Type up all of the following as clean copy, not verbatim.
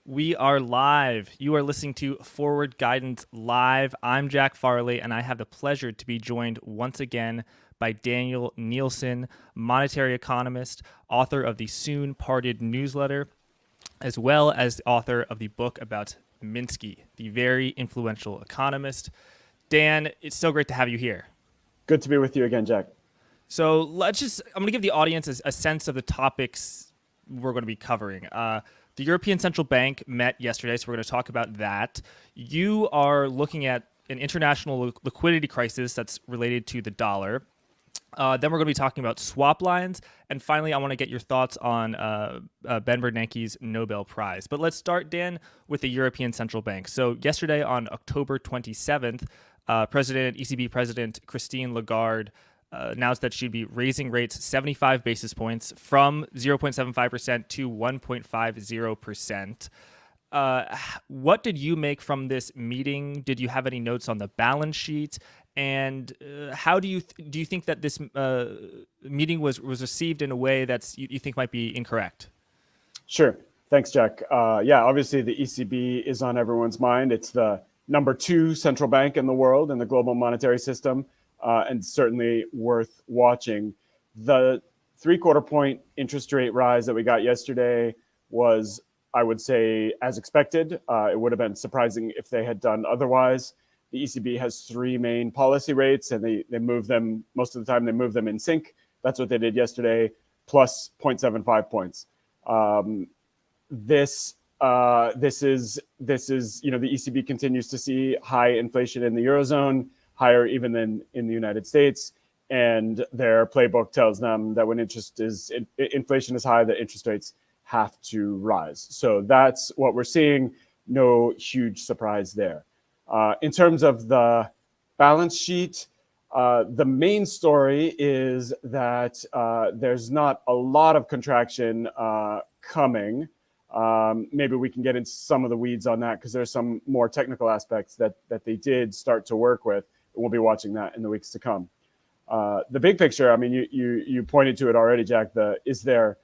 We are live. You are listening to Forward Guidance Live. I'm Jack Farley, and I have the pleasure to be joined once again by Daniel Neilson, monetary economist, author of the soon parted newsletter, as well as the author of the book about Minksy, the very influential economist. Dan, it's so great to have you here. Good to be with you again, Jack. So I'm going to give the audience a sense of the topics we're going to be covering. The European Central Bank met yesterday, so we're going to talk about that. You are looking at an international liquidity crisis that's related to the dollar. Then we're going to be talking about swap lines. And finally, I want to get your thoughts on Ben Bernanke's Nobel Prize. But let's start, Dan, with the European Central Bank. So yesterday on October 27th, ECB President Christine Lagarde announced that she'd be raising rates 75 basis points from 0.75% to 1.50%. What did you make from this meeting? Did you have any notes on the balance sheet? And how do you think that this meeting was received in a way that you think might be incorrect? Sure. Thanks, Jack. Yeah, obviously the ECB is on everyone's mind. It's the number 2 central bank in the world in the global monetary system, and certainly worth watching. The 3/4 point interest rate rise that we got yesterday was, I would say, as expected. It would have been surprising if they had done otherwise. The ECB has 3 main policy rates, and they move them most of the time. They move them in sync. That's what they did yesterday, plus 0.75 points. This is the ECB continues to see high inflation in the Eurozone, higher even than in the United States, and their playbook tells them that when inflation is high, the interest rates have to rise. So that's what we're seeing. No huge surprise there. In terms of the balance sheet, the main story is that there's not a lot of contraction coming. Maybe we can get into some of the weeds on that because there's some more technical aspects that they did start to work with. And we'll be watching that in the weeks to come. The big picture, I mean, you pointed to it already, Jack. Is there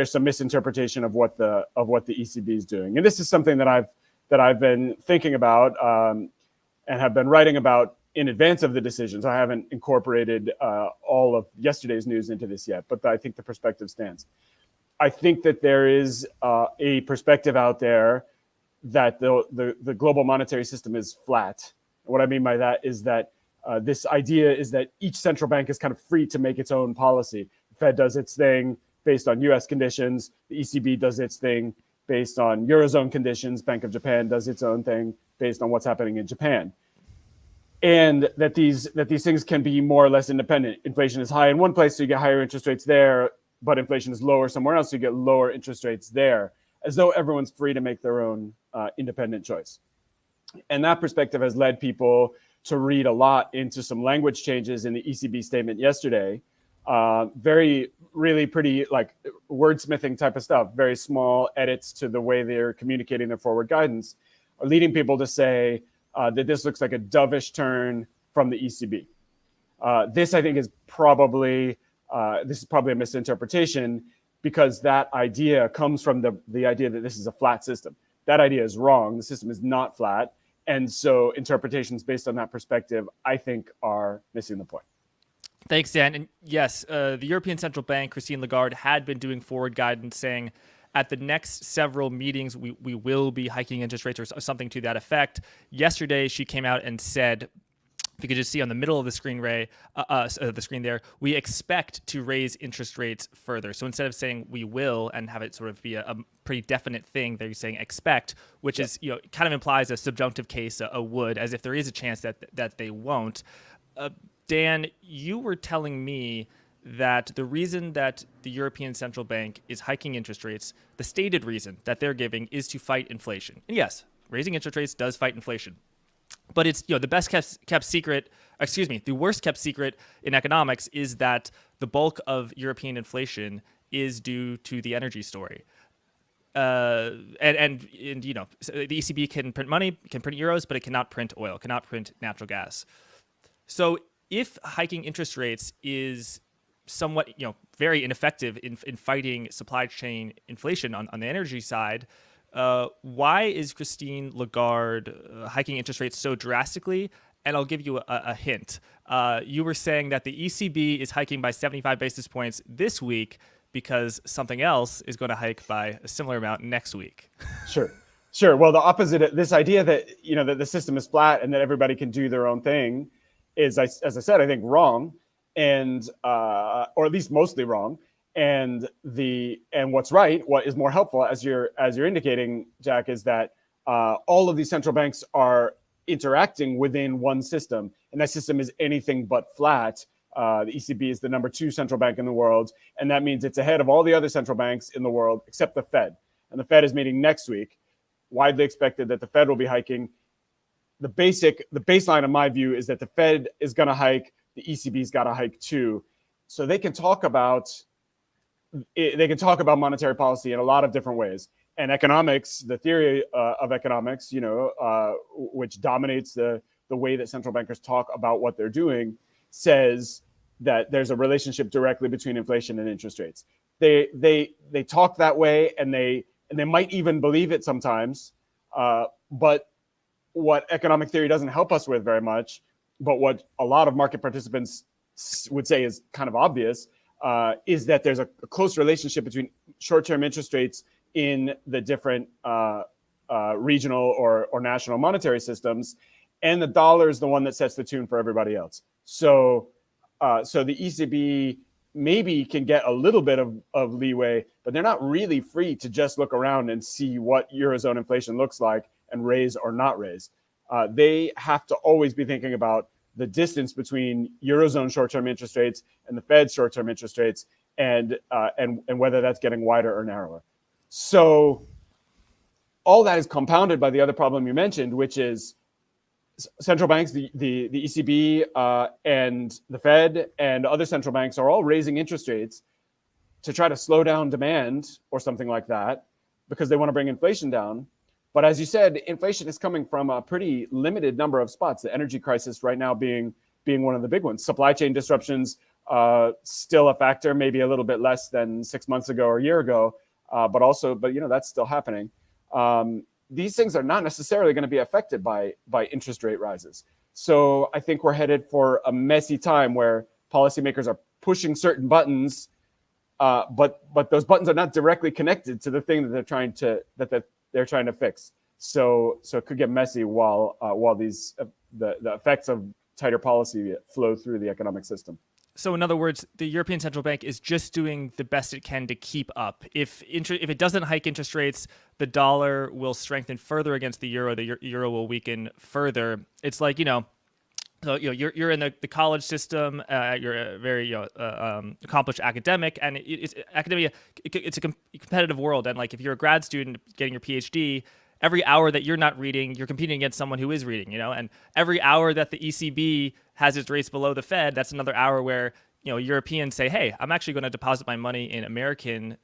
some misinterpretation of what the ECB is doing? And this is something that I've been thinking about and have been writing about in advance of the decisions. I haven't incorporated all of yesterday's news into this yet, but I think the perspective stands. I think that there is a perspective out there that the global monetary system is flat. What I mean by that is that this idea is that each central bank is kind of free to make its own policy. The Fed does its thing based on US conditions. The ECB does its thing based on Eurozone conditions. Bank of Japan does its own thing based on what's happening in Japan. And that these things can be more or less independent. Inflation is high in one place, so you get higher interest rates there, but inflation is lower somewhere else, so you get lower interest rates there, as though everyone's free to make their own independent choice. And that perspective has led people to read a lot into some language changes in the ECB statement yesterday. Really pretty like wordsmithing type of stuff, very small edits to the way they're communicating their forward guidance, are leading people to say that this looks like a dovish turn from the ECB. This, I think, is probably a misinterpretation because that idea comes from the idea that this is a flat system. That idea is wrong. The system is not flat. And so interpretations based on that perspective, I think, are missing the point. Thanks, Dan. And yes, the European Central Bank, Christine Lagarde, had been doing forward guidance saying at the next several meetings, we will be hiking interest rates or something to that effect. Yesterday, she came out and said, if you could just see on the middle of the screen, the screen there, we expect to raise interest rates further. So instead of saying we will and have it sort of be a pretty definite thing, they're saying expect, which is kind of implies a subjunctive case, a would, as if there is a chance that they won't. Dan, you were telling me that the reason that the European Central Bank is hiking interest rates, the stated reason that they're giving is to fight inflation. And yes, raising interest rates does fight inflation. But it's the worst kept secret in economics is that the bulk of European inflation is due to the energy story. And the ECB can print money, can print euros, but it cannot print oil, cannot print natural gas. So if hiking interest rates is somewhat, very ineffective in fighting supply chain inflation on the energy side, Why is Christine Lagarde hiking interest rates so drastically? And I'll give you a hint. You were saying that the ECB is hiking by 75 basis points this week because something else is going to hike by a similar amount next week. Sure. Sure. Well, the opposite, this idea that, that the system is flat and that everybody can do their own thing is, as I said, I think wrong, and or at least mostly wrong. And what's right, what is more helpful, as you're indicating, Jack, is that all of these central banks are interacting within one system, and that system is anything but flat. The ECB is the number 2 central bank in the world, and that means it's ahead of all the other central banks in the world except the Fed. And the Fed is meeting next week. Widely expected that the Fed will be hiking. The baseline of my view is that the Fed is going to hike. The ECB's got to hike too. So they can talk about monetary policy in a lot of different ways. And economics, the theory of economics, which dominates the way that central bankers talk about what they're doing, says that there's a relationship directly between inflation and interest rates. They talk that way, and they might even believe it sometimes. But what economic theory doesn't help us with very much, but what a lot of market participants would say is kind of obvious, is that there's a close relationship between short-term interest rates in the different regional or national monetary systems, and the dollar is the one that sets the tune for everybody else. So the ECB maybe can get a little bit of leeway, but they're not really free to just look around and see what Eurozone inflation looks like and raise or not raise. They have to always be thinking about the distance between Eurozone short-term interest rates and the Fed's short-term interest rates, and whether that's getting wider or narrower. So all that is compounded by the other problem you mentioned, which is central banks, the ECB and the Fed and other central banks are all raising interest rates to try to slow down demand or something like that, because they want to bring inflation down. But as you said, inflation is coming from a pretty limited number of spots. The energy crisis right now being one of the big ones. Supply chain disruptions still a factor, maybe a little bit less than 6 months ago or a year ago, but that's still happening. These things are not necessarily going to be affected by interest rate rises. So I think we're headed for a messy time where policymakers are pushing certain buttons, but those buttons are not directly connected to the thing that they're trying to fix. So it could get messy while the effects of tighter policy flow through the economic system. So in other words, the European Central Bank is just doing the best it can to keep up. If it doesn't hike interest rates, the dollar will strengthen further against the euro. The euro will weaken further. It's like, so you're in the college system. You're a very accomplished academic, and academia. It's a competitive world. And like if you're a grad student getting your PhD, every hour that you're not reading, you're competing against someone who is reading. And every hour that the ECB has its rates below the Fed, that's another hour where Europeans say, hey, I'm actually going to deposit my money in the American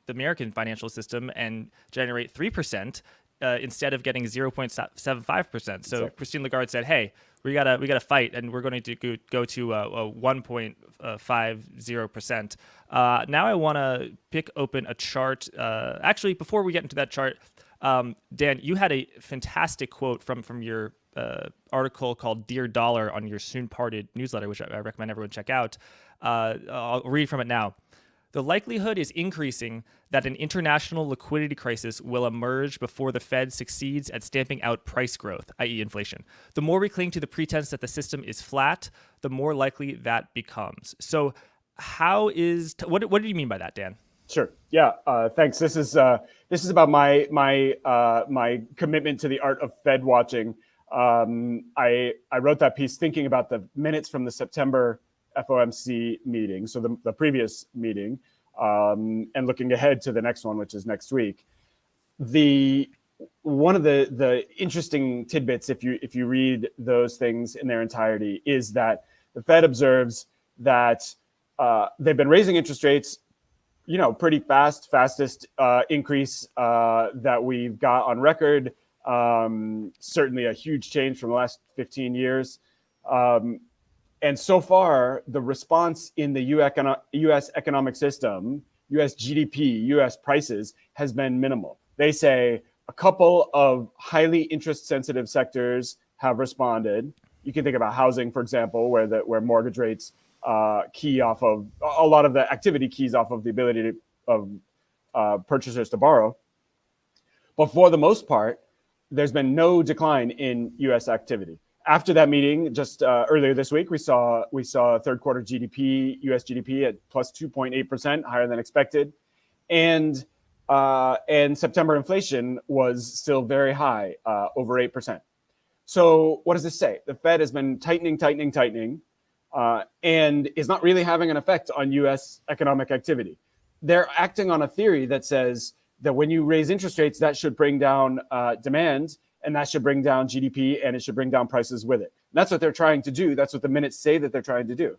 financial system and generate 3%. Instead of getting 0.75%. So exactly. Christine Lagarde said, hey, we gotta fight, and we're going to go to 1.50%. Now I want to pick open a chart. Actually, before we get into that chart, Dan, you had a fantastic quote from your article called Dear Dollar on your soon parted newsletter, which I recommend everyone check out. I'll read from it now. The likelihood is increasing that an international liquidity crisis will emerge before the Fed succeeds at stamping out price growth, i.e. inflation. The more we cling to the pretense that the system is flat, the more likely that becomes. So what do you mean by that, Dan? Sure. Yeah. Thanks. This is about my commitment to the art of Fed watching. I wrote that piece thinking about the minutes from the September FOMC meeting, so the previous meeting, and looking ahead to the next one, which is next week. One of the interesting tidbits, if you read those things in their entirety, is that the Fed observes that they've been raising interest rates, pretty fastest increase that we've got on record. Certainly a huge change from the last 15 years. And so far, the response in the U.S. economic system, U.S. GDP, U.S. prices, has been minimal. They say, A couple of highly interest-sensitive sectors have responded. You can think about housing, for example, where mortgage rates key off of a lot of the activity keys off of the ability of purchasers to borrow. But for the most part, there's been no decline in U.S. activity. After that meeting, just earlier this week, we saw third quarter GDP, U.S. GDP at plus 2.8%, higher than expected, and September inflation was still very high, over 8%. So what does this say? The Fed has been tightening, and is not really having an effect on U.S. economic activity. They're acting on a theory that says that when you raise interest rates, that should bring down demand, and that should bring down GDP, and it should bring down prices with it. And that's what they're trying to do. That's what the minutes say that they're trying to do.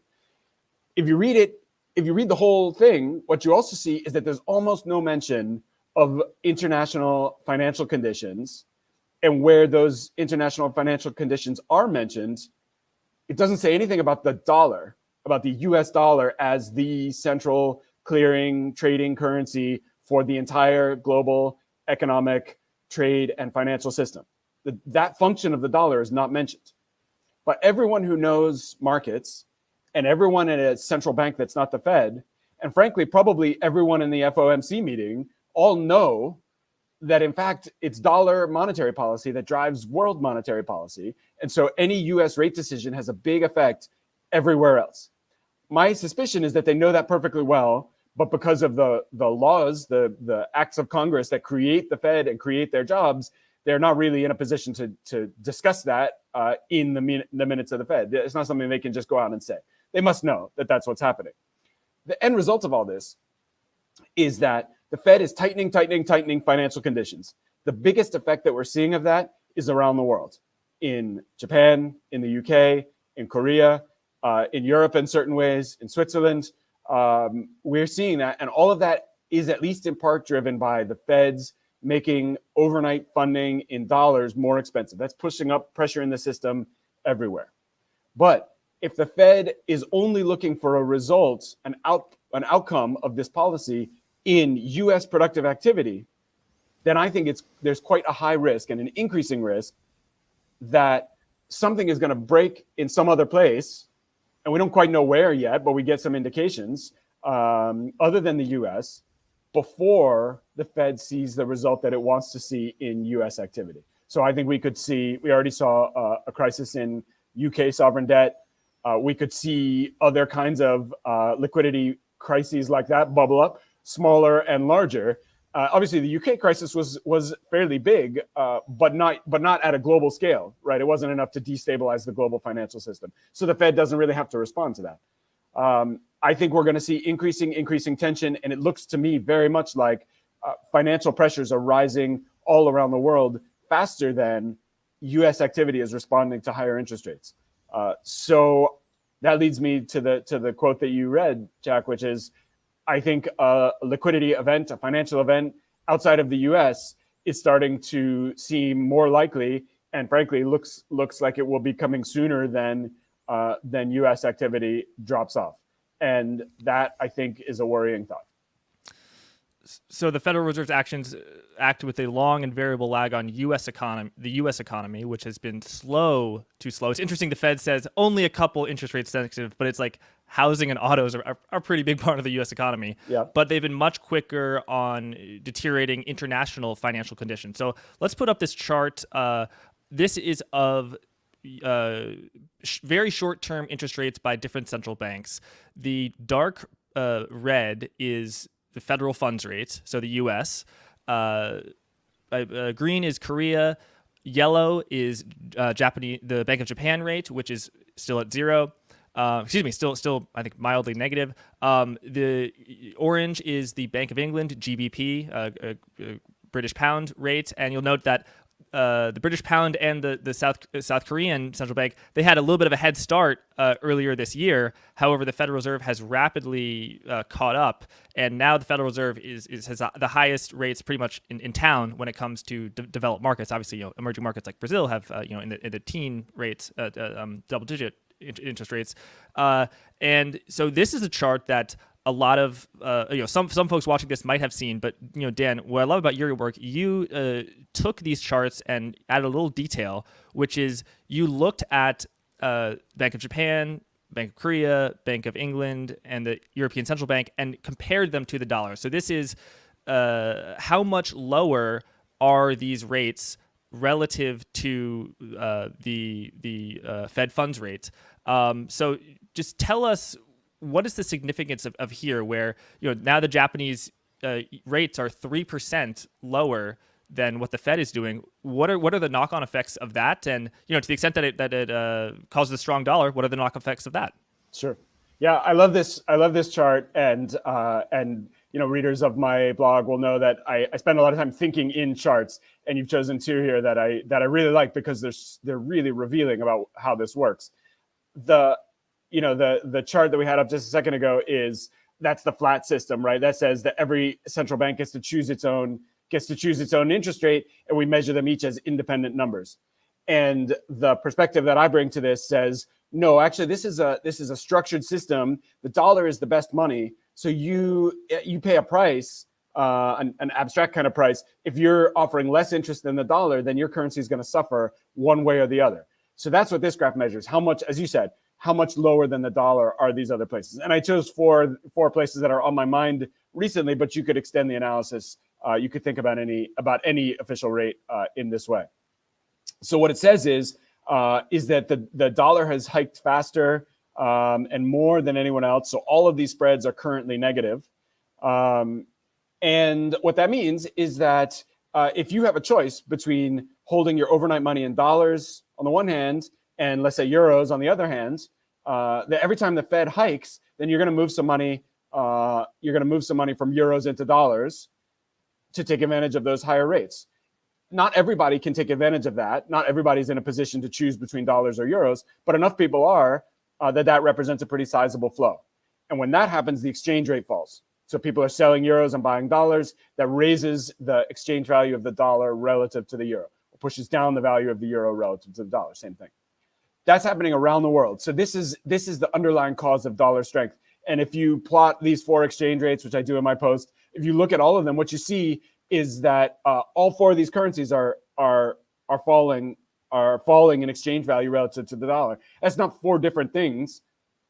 If you read the whole thing, what you also see is that there's almost no mention of international financial conditions, and where those international financial conditions are mentioned, it doesn't say anything about the dollar, about the US dollar as the central clearing, trading currency for the entire global economic, trade, and financial system. That function of the dollar is not mentioned. But everyone who knows markets, and everyone at a central bank that's not the Fed, and frankly, probably everyone in the FOMC meeting, all know that in fact, it's dollar monetary policy that drives world monetary policy. And so any US rate decision has a big effect everywhere else. My suspicion is that they know that perfectly well, but because of the laws, the acts of Congress that create the Fed and create their jobs, they're not really in a position to discuss that in the minutes of the Fed. It's not something they can just go out and say. They must know that that's what's happening. The end result of all this is that the Fed is tightening financial conditions. The biggest effect that we're seeing of that is around the world, in Japan, in the UK, in Korea, in Europe in certain ways, in Switzerland. We're seeing that, and all of that is at least in part driven by the Fed's making overnight funding in dollars more expensive. That's pushing up pressure in the system everywhere. But if the Fed is only looking for a result, an outcome of this policy in U.S. productive activity, then I think there's quite a high risk and an increasing risk that something is going to break in some other place, and we don't quite know where yet, but we get some indications, other than the U.S., before the Fed sees the result that it wants to see in U.S. activity. So I think we already saw a crisis in UK sovereign debt. We could see other kinds of liquidity crises like that bubble up, smaller and larger. Obviously, the UK crisis was fairly big, but not at a global scale, right? It wasn't enough to destabilize the global financial system. So the Fed doesn't really have to respond to that. I think we're going to see increasing tension, and it looks to me very much like financial pressures are rising all around the world faster than U.S. activity is responding to higher interest rates. So that leads me to the quote that you read, Jack, which is, I think a liquidity event, a financial event outside of the U.S. is starting to seem more likely, and frankly, looks like it will be coming sooner than U.S. activity drops off. And that, I think, is a worrying thought. So the Federal Reserve's actions act with a long and variable lag on the U.S. economy, which has been slow. It's interesting. The Fed says only a couple interest rate sensitive, but it's like housing and autos are a pretty big part of the U.S. economy. Yeah. But they've been much quicker on deteriorating international financial conditions. So let's put up this chart. This is of very short-term interest rates by different central banks. The dark red is the federal funds rate, so the U.S. Green is Korea. Yellow is the Bank of Japan rate, which is still at zero. Still I think mildly negative. The orange is the Bank of England GBP, British pound rate, and you'll note that the British pound and the South Korean central bank, they had a little bit of a head start earlier this year. However, the Federal Reserve has rapidly caught up, and now the Federal Reserve has the highest rates pretty much in town when it comes to developed markets. Obviously, emerging markets like Brazil have in the teen rates, double-digit interest rates, and so this is a chart that a lot of some folks watching this might have seen, but Dan, what I love about your work, you took these charts and added a little detail, which is you looked at Bank of Japan, Bank of Korea, Bank of England, and the European Central Bank, and compared them to the dollar. So this is how much lower are these rates relative to the Fed funds rate. So just tell us, what is the significance of here, where now the Japanese rates are 3% lower than what the Fed is doing? What are the knock-on effects of that? And to the extent that it causes a strong dollar, what are the knock-on effects of that? Sure. Yeah, I love this chart, and readers of my blog will know that I spend a lot of time thinking in charts, and you've chosen two here that I really like because they're really revealing about how this works. The chart that we had up just a second ago that's the flat system, right? That says that every central bank gets to choose its own interest rate, and we measure them each as independent numbers. And the perspective that I bring to this says, no, actually, this is a structured system. The dollar is the best money, so you pay a price, an abstract kind of price. If you're offering less interest than the dollar, then your currency is going to suffer one way or the other. So that's what this graph measures. How much, as you said, how much lower than the dollar are these other places? And I chose four places that are on my mind recently, but you could extend the analysis. You could think about any official rate in this way. So what it says is that the dollar has hiked faster and more than anyone else. So all of these spreads are currently negative. And what that means is that if you have a choice between holding your overnight money in dollars on the one hand, and let's say euros on the other hand, that every time the Fed hikes, then you're going to move some money. You're going to move some money from euros into dollars to take advantage of those higher rates. Not everybody can take advantage of that. Not everybody's in a position to choose between dollars or euros, but enough people are that represents a pretty sizable flow. And when that happens, the exchange rate falls. So people are selling euros and buying dollars. That raises the exchange value of the dollar relative to the euro. It pushes down the value of the euro relative to the dollar. Same thing. That's happening around the world. So this is the underlying cause of dollar strength. And if you plot these four exchange rates, which I do in my post, if you look at all of them, what you see is that all four of these currencies are falling in exchange value relative to the dollar. That's not four different things.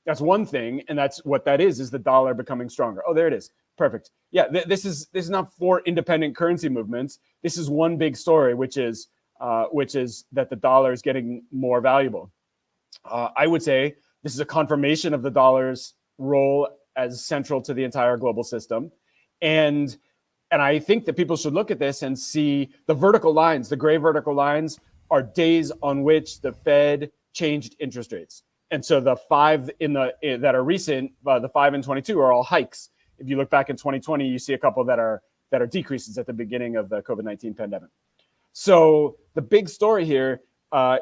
That's one thing, and that's what that is the dollar becoming stronger. Oh, there it is. Perfect. Yeah, this is not four independent currency movements. This is one big story, which is that the dollar is getting more valuable. I would say this is a confirmation of the dollar's role as central to the entire global system. And I think that people should look at this and see the vertical lines. The gray vertical lines are days on which the Fed changed interest rates. And so the five that are recent, the 5 and 22 are all hikes. If you look back in 2020, you see a couple that are decreases at the beginning of the COVID-19 pandemic. So the big story here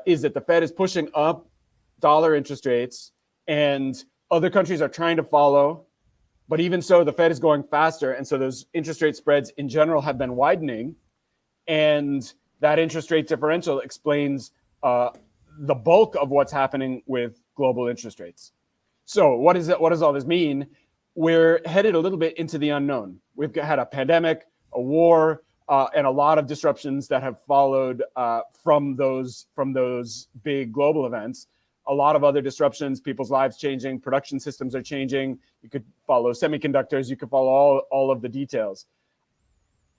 is that the Fed is pushing up dollar interest rates, and other countries are trying to follow. But even so, the Fed is going faster. And so those interest rate spreads in general have been widening. And that interest rate differential explains the bulk of what's happening with global interest rates. So what does all this mean? We're headed a little bit into the unknown. We've had a pandemic, a war, and a lot of disruptions that have followed from those big global events. A lot of other disruptions, people's lives changing, production systems are changing. You could follow semiconductors, you could follow all of the details.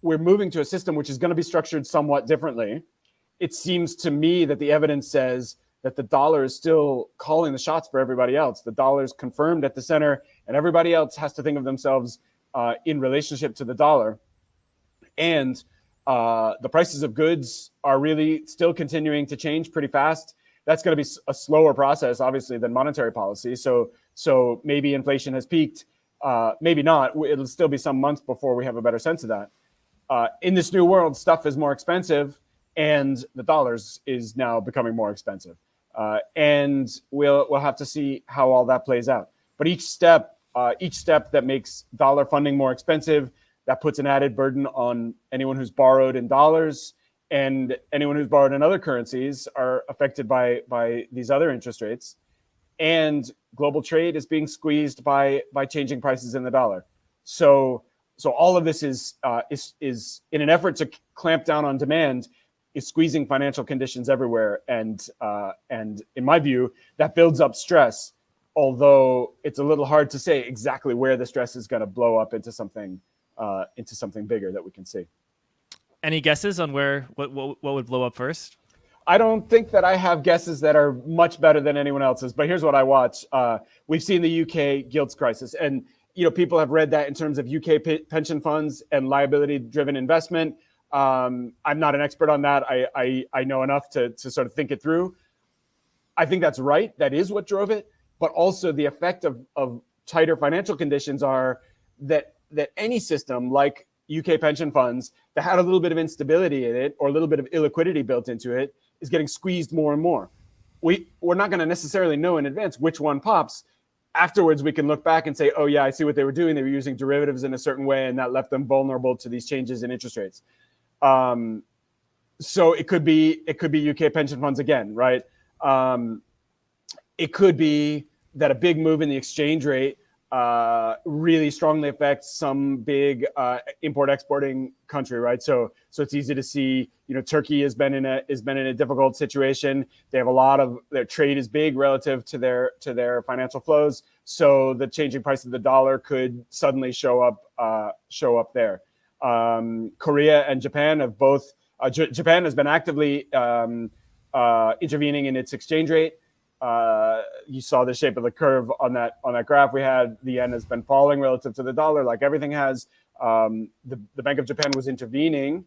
We're moving to a system which is going to be structured somewhat differently. It seems to me that the evidence says that the dollar is still calling the shots for everybody else. The dollar is confirmed at the center, and everybody else has to think of themselves in relationship to the dollar. And the prices of goods are really still continuing to change pretty fast. That's going to be a slower process, obviously, than monetary policy. So maybe inflation has peaked, maybe not. It'll still be some months before we have a better sense of that. In this new world, stuff is more expensive, and the dollars is now becoming more expensive. And we'll have to see how all that plays out. But each step that makes dollar funding more expensive, that puts an added burden on anyone who's borrowed in dollars, and anyone who's borrowed in other currencies are affected by these other interest rates. and global trade is being squeezed by changing prices in the dollar. So all of this is in an effort to clamp down on demand, is squeezing financial conditions everywhere, and in my view, that builds up stress. Although it's a little hard to say exactly where the stress is going to blow up into something bigger that we can see. Any guesses on what would blow up first? I don't think that I have guesses that are much better than anyone else's, but here's what I watch. We've seen the UK gilts crisis, and people have read that in terms of UK pension funds and liability-driven investment. I'm not an expert on that. I know enough to sort of think it through. I think that's right. That is what drove it. But also the effect of tighter financial conditions are that any system like UK pension funds that had a little bit of instability in it or a little bit of illiquidity built into it is getting squeezed more and more. We're not going to necessarily know in advance which one pops. Afterwards, we can look back and say, oh, yeah, I see what they were doing. They were using derivatives in a certain way, and that left them vulnerable to these changes in interest rates. So it could be UK pension funds again, right? It could be that a big move in the exchange rate really strongly affects some big import-exporting country, right? So it's easy to see, Turkey has been in a difficult situation. They have a lot of their trade is big relative to their financial flows. So the changing price of the dollar could suddenly show up there. Korea and Japan have both. Japan has been actively intervening in its exchange rate. You saw the shape of the curve on that graph we had. The yen has been falling relative to the dollar, like everything has. The Bank of Japan was intervening.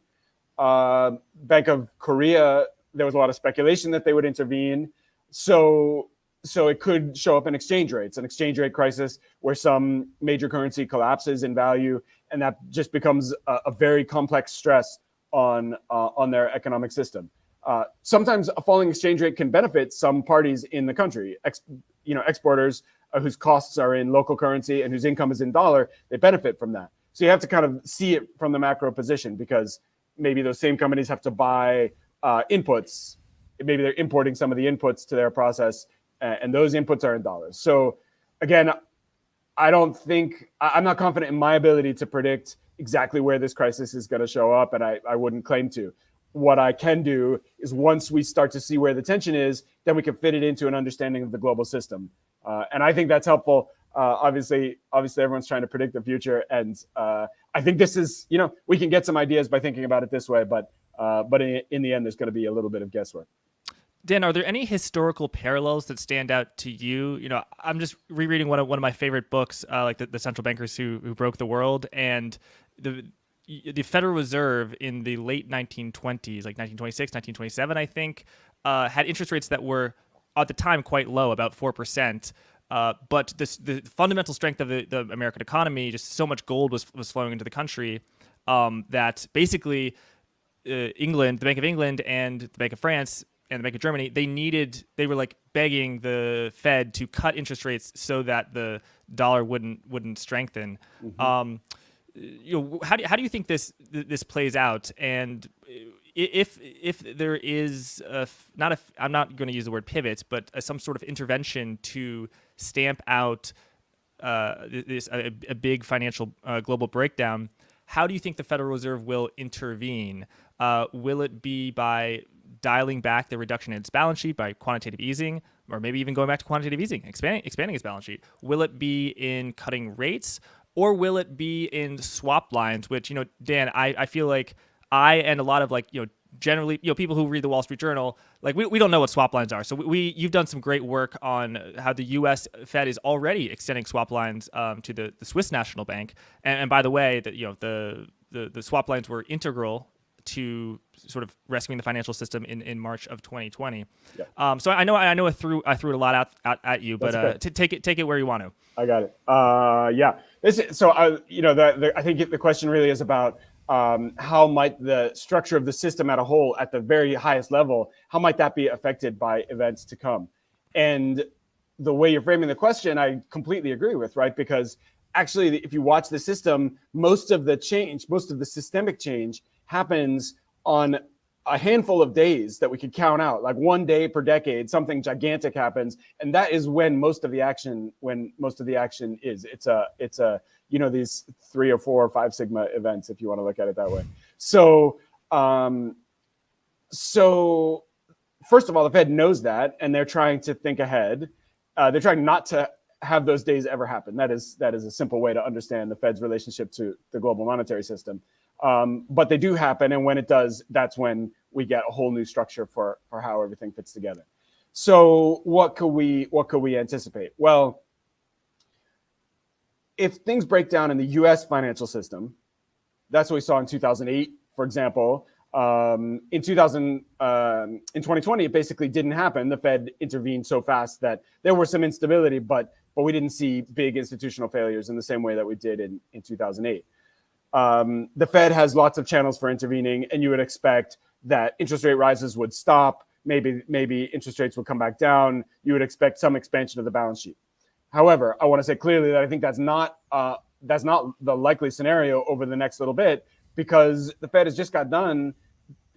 Bank of Korea, there was a lot of speculation that they would intervene. So it could show up in exchange rates, an exchange rate crisis where some major currency collapses in value, and that just becomes a very complex stress on their economic system. Sometimes a falling exchange rate can benefit some parties in the country. Exporters whose costs are in local currency and whose income is in dollar, they benefit from that. So you have to kind of see it from the macro position, because maybe those same companies have to buy inputs. Maybe they're importing some of the inputs to their process, and those inputs are in dollars. So again, I'm not confident in my ability to predict exactly where this crisis is going to show up, and I wouldn't claim to. What I can do is, once we start to see where the tension is, then we can fit it into an understanding of the global system. And I think that's helpful. Obviously, everyone's trying to predict the future. And I think this is, we can get some ideas by thinking about it this way. But in the end, there's going to be a little bit of guesswork. Dan, are there any historical parallels that stand out to you? I'm just rereading one of my favorite books, like the Central Bankers Who Broke the World. And the Federal Reserve in the late 1920s, like 1926, 1927, I think, had interest rates that were, at the time, quite low, about 4%. But the fundamental strength of the American economy, just so much gold was flowing into the country, that basically England, the Bank of England and the Bank of France and the Bank of Germany, they were like begging the Fed to cut interest rates so that the dollar wouldn't strengthen. Mm-hmm. How do you think this plays out? And if there is I'm not going to use the word pivot, but some sort of intervention to stamp out a big financial global breakdown, how do you think the Federal Reserve will intervene? Will it be by dialing back the reduction in its balance sheet by quantitative easing, or maybe even going back to quantitative easing, expanding its balance sheet? Will it be in cutting rates? Or will it be in swap lines, which, Dan, I feel like I and a lot of generally, people who read the Wall Street Journal, we don't know what swap lines are. So you've done some great work on how the U.S. Fed is already extending swap lines to the Swiss National Bank. And by the way, the swap lines were integral to sort of rescuing the financial system in March of 2020. Yeah. So I know I threw it a lot at you, but take it where you want to. I got it. Yeah. I think the question really is about how might the structure of the system at a whole, at the very highest level, how might that be affected by events to come? And the way you're framing the question, I completely agree with, right? Because actually, if you watch the system, most of the systemic change happens on a handful of days that we could count out, like one day per decade, something gigantic happens, and that is when most of the action is. It's a these 3 or 4 or 5 sigma events, if you want to look at it that way. So first of all, the Fed knows that, and they're trying to think ahead. They're trying not to have those days ever happen. That is a simple way to understand the Fed's relationship to the global monetary system. But they do happen, and when it does, that's when we get a whole new structure for how everything fits together. So what could we anticipate? Well, if things break down in the U.S. financial system, that's what we saw in 2008, for example. In 2020, it basically didn't happen. The Fed intervened so fast that there was some instability, but we didn't see big institutional failures in the same way that we did in 2008. The Fed has lots of channels for intervening, and you would expect that interest rate rises would stop. Maybe interest rates would come back down. You would expect some expansion of the balance sheet. However, I want to say clearly that I think that's not the likely scenario over the next little bit, because the Fed has just got done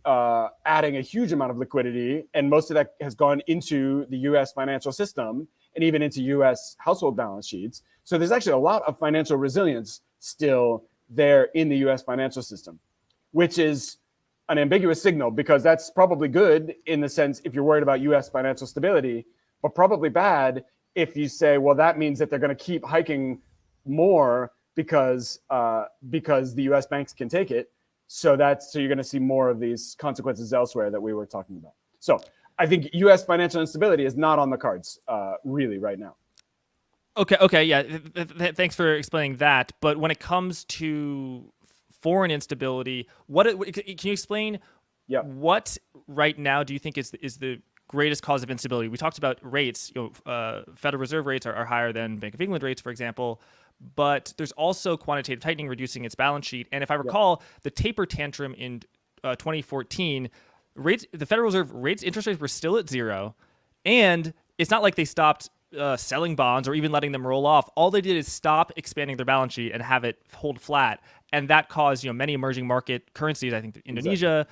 adding a huge amount of liquidity, and most of that has gone into the U.S. financial system and even into U.S. household balance sheets. So there's actually a lot of financial resilience still there in the U.S. financial system, which is an ambiguous signal, because that's probably good in the sense if you're worried about U.S. financial stability, but probably bad if you say, well, that means that they're going to keep hiking more because the U.S. banks can take it. So you're going to see more of these consequences elsewhere that we were talking about. So I think U.S. financial instability is not on the cards really right now. Okay, yeah. Thanks for explaining that. But when it comes to foreign instability, can you explain what right now do you think is the greatest cause of instability? We talked about rates. Federal Reserve rates are higher than Bank of England rates, for example. But there's also quantitative tightening reducing its balance sheet. And if I recall, the taper tantrum in 2014, the Federal Reserve interest rates were still at 0, and it's not like they stopped selling bonds or even letting them roll off. All they did is stop expanding their balance sheet and have it hold flat, and that caused many emerging market currencies, I think Indonesia,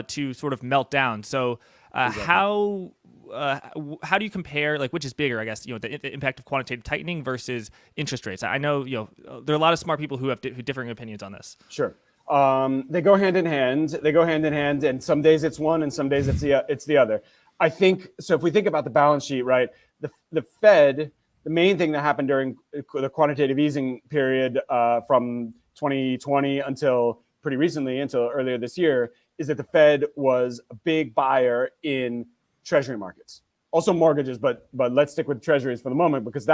to sort of melt down. So how do you compare, which is bigger, I guess, the impact of quantitative tightening versus interest rates? I know there are a lot of smart people who have differing opinions on this. Sure. They go hand in hand. And some days it's one, and some days it's the other. I think so. If we think about the balance sheet, right, the Fed, the main thing that happened during the quantitative easing period from 2020 until pretty recently, until earlier this year, is that the Fed was a big buyer in treasury markets, also mortgages, but let's stick with treasuries for the moment, because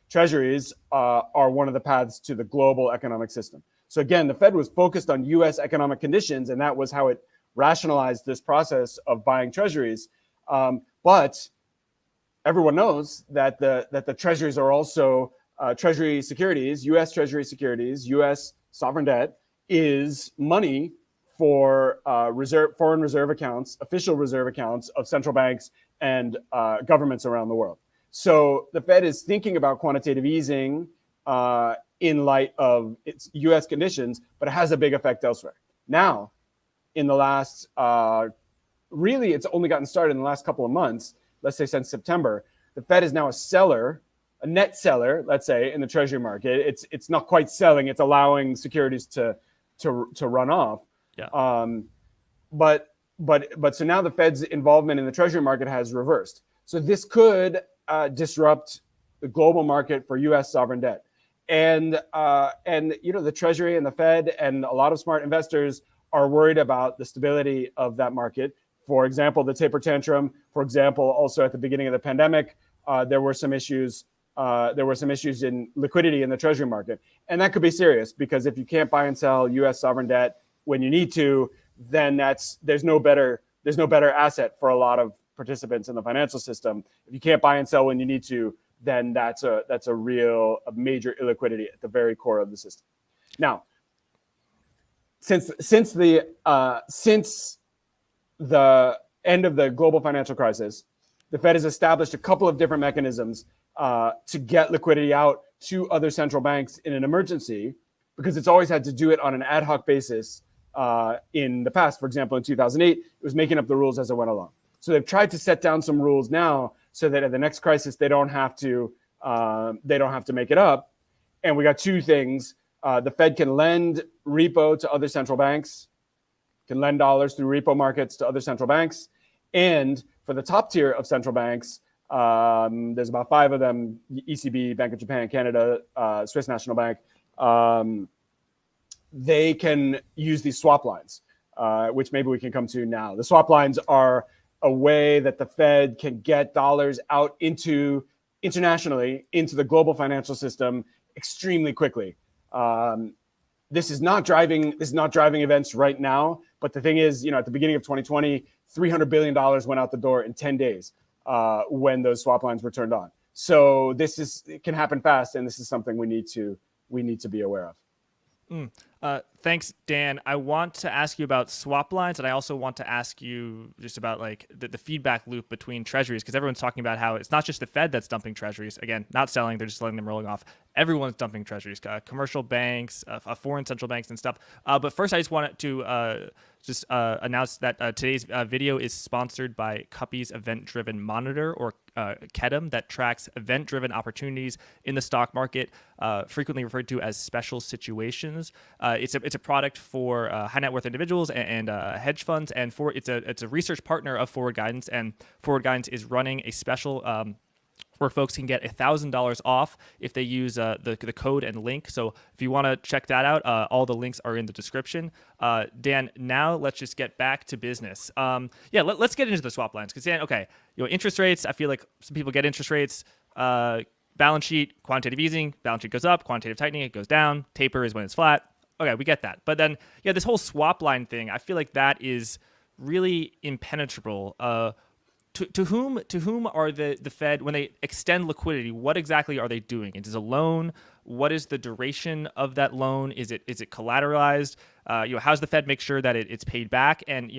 treasuries are one of the paths to the global economic system. So again, the Fed was focused on U.S. economic conditions, and that was how it rationalized this process of buying treasuries. But everyone knows that the treasuries are also treasury securities, U.S. treasury securities, U.S. sovereign debt is money for foreign reserve accounts, official reserve accounts of central banks and governments around the world. So the Fed is thinking about quantitative easing in light of its U.S. conditions, but it has a big effect elsewhere. Now, in the last, really, it's only gotten started in the last couple of months, let's say since September, the Fed is now a net seller, let's say, in the treasury market. It's not quite selling, it's allowing securities to run off. Yeah. But so now the Fed's involvement in the treasury market has reversed. So this could disrupt the global market for U.S. sovereign debt, and the Treasury and the Fed and a lot of smart investors are worried about the stability of that market. For example, the taper tantrum. For example, also at the beginning of the pandemic, there were some issues. There were some issues in liquidity in the treasury market, and that could be serious, because if you can't buy and sell U.S. sovereign debt when you need to, then there's no better asset for a lot of participants in the financial system. If you can't buy and sell when you need to, then that's a major illiquidity at the very core of the system. Now, since the end of the global financial crisis, the Fed has established a couple of different mechanisms to get liquidity out to other central banks in an emergency, because it's always had to do it on an ad hoc basis in the past. For example, in 2008, it was making up the rules as it went along. So they've tried to set down some rules now so that at the next crisis they don't have to make it up. And we got two things: the Fed can lend repo to other central banks, can lend dollars through repo markets to other central banks, and for the top tier of central banks, there's about 5 of them: ECB, Bank of Japan, Canada, Swiss National Bank. They can use these swap lines, which maybe we can come to now. The swap lines are a way that the Fed can get dollars out internationally into the global financial system extremely quickly. This is not driving events right now, but the thing is, at the beginning of 2020, $300 billion went out the door in 10 days when those swap lines were turned on. So it can happen fast, and this is something we need to be aware of. Thanks, Dan. I want to ask you about swap lines, and I also want to ask you just about like the feedback loop between treasuries, because everyone's talking about how it's not just the Fed that's dumping treasuries. Again, not selling, they're just letting them rolling off. Everyone's dumping treasuries, commercial banks, foreign central banks and stuff. But first, I just wanted to announce that today's video is sponsored by Cuppy's Event-Driven Monitor, or KEDM, that tracks event-driven opportunities in the stock market, frequently referred to as special situations. It's a product for high net worth individuals and hedge funds, and it's a research partner of Forward Guidance, and Forward Guidance is running a special where folks can get $1,000 off if they use the code and link. So if you want to check that out, all the links are in the description. Dan, now let's just get back to business. Let's get into the swap lines, because Dan, okay, interest rates. I feel like some people get interest rates. Balance sheet, quantitative easing. Balance sheet goes up. Quantitative tightening, it goes down. Taper is when it's flat. Okay, we get that. But then, this whole swap line thing, I feel like that is really impenetrable. To whom are the Fed, when they extend liquidity, what exactly are they doing? It is a loan. What is the duration of that loan? Is it collateralized? How's the Fed make sure that it's paid back? And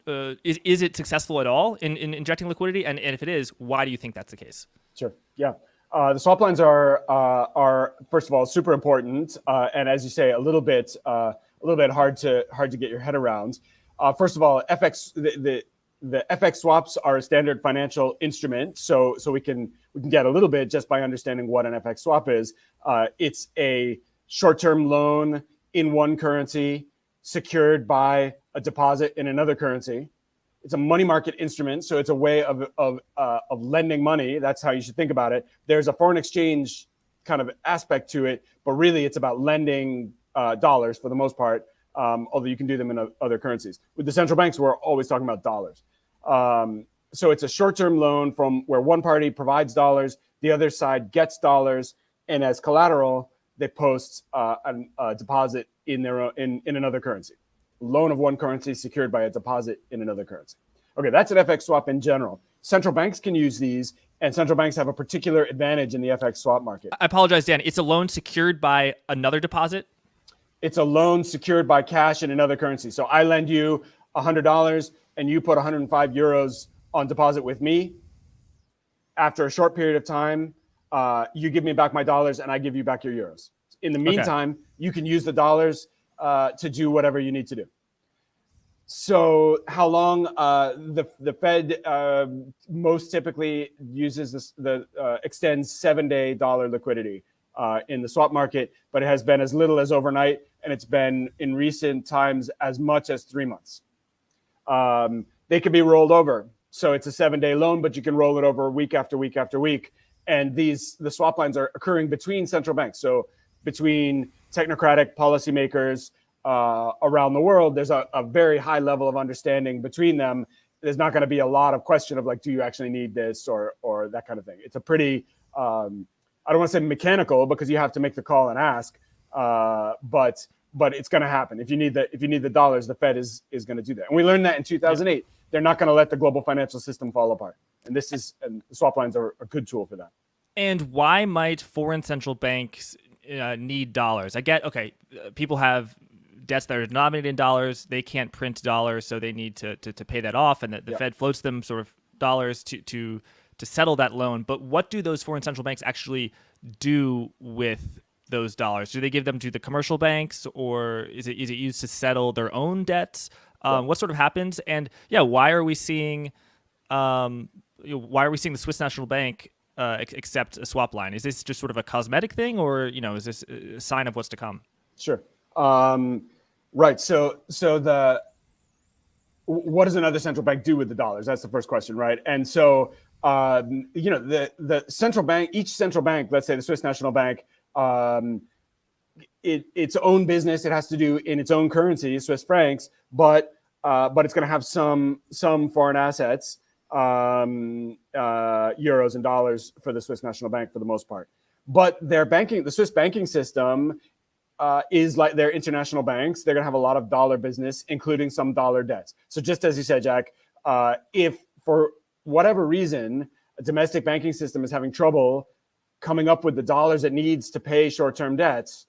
is it successful at all in injecting liquidity? And if it is, why do you think that's the case? Sure. Yeah. The swap lines are first of all super important, and as you say, a little bit hard to get your head around. First of all, the FX swaps are a standard financial instrument, so we can get a little bit just by understanding what an FX swap is. It's a short-term loan in one currency secured by a deposit in another currency. It's a money market instrument, so it's a way of lending money. That's how you should think about it. There's a foreign exchange kind of aspect to it, but really it's about lending dollars for the most part, although you can do them in other currencies. With the central banks, we're always talking about dollars. So it's a short-term loan from where one party provides dollars, the other side gets dollars, and as collateral, they post a deposit in another currency. Loan of one currency secured by a deposit in another currency. Okay, that's an FX swap in general. Central banks can use these, and central banks have a particular advantage in the FX swap market. I apologize, Dan. It's a loan secured by another deposit? It's a loan secured by cash in another currency. So I lend you $100 and you put 105 euros on deposit with me. After a short period of time, you give me back my dollars and I give you back your euros. In the meantime, you can use the dollars to do whatever you need to do. So how long the Fed most typically uses extends 7-day dollar liquidity in the swap market, but it has been as little as overnight, and it's been in recent times as much as 3 months. They can be rolled over. So it's a 7-day loan, but you can roll it over week after week after week. And the swap lines are occurring between central banks. So between technocratic policymakers around the world, there's a very high level of understanding between them. There's not going to be a lot of question of like, do you actually need this or that kind of thing. It's a pretty, I don't want to say mechanical because you have to make the call and ask, but it's going to happen. If you need the dollars, the Fed is going to do that. And we learned that in 2008. They're not going to let the global financial system fall apart. And and the swap lines are a good tool for that. And why might foreign central banks need dollars? I get, people have debts that are denominated in dollars. They can't print dollars, so they need to pay that off. And the Fed floats them sort of dollars to settle that loan. But what do those foreign central banks actually do with those dollars? Do they give them to the commercial banks, or is it used to settle their own debts? What sort of happens? And yeah, why are we seeing the Swiss National Bank accept a swap line? Is this just sort of a cosmetic thing, or is this a sign of what's to come? Sure. Right. So what does another central bank do with the dollars? That's the first question, right? And so the central bank, each central bank, let's say the Swiss National Bank, its own business it has to do in its own currency, Swiss francs, but it's going to have some foreign assets, euros and dollars for the Swiss National Bank for the most part. But the Swiss banking system is like their international banks. They're going to have a lot of dollar business, including some dollar debts. So just as you said, Jack, if for whatever reason a domestic banking system is having trouble coming up with the dollars it needs to pay short-term debts,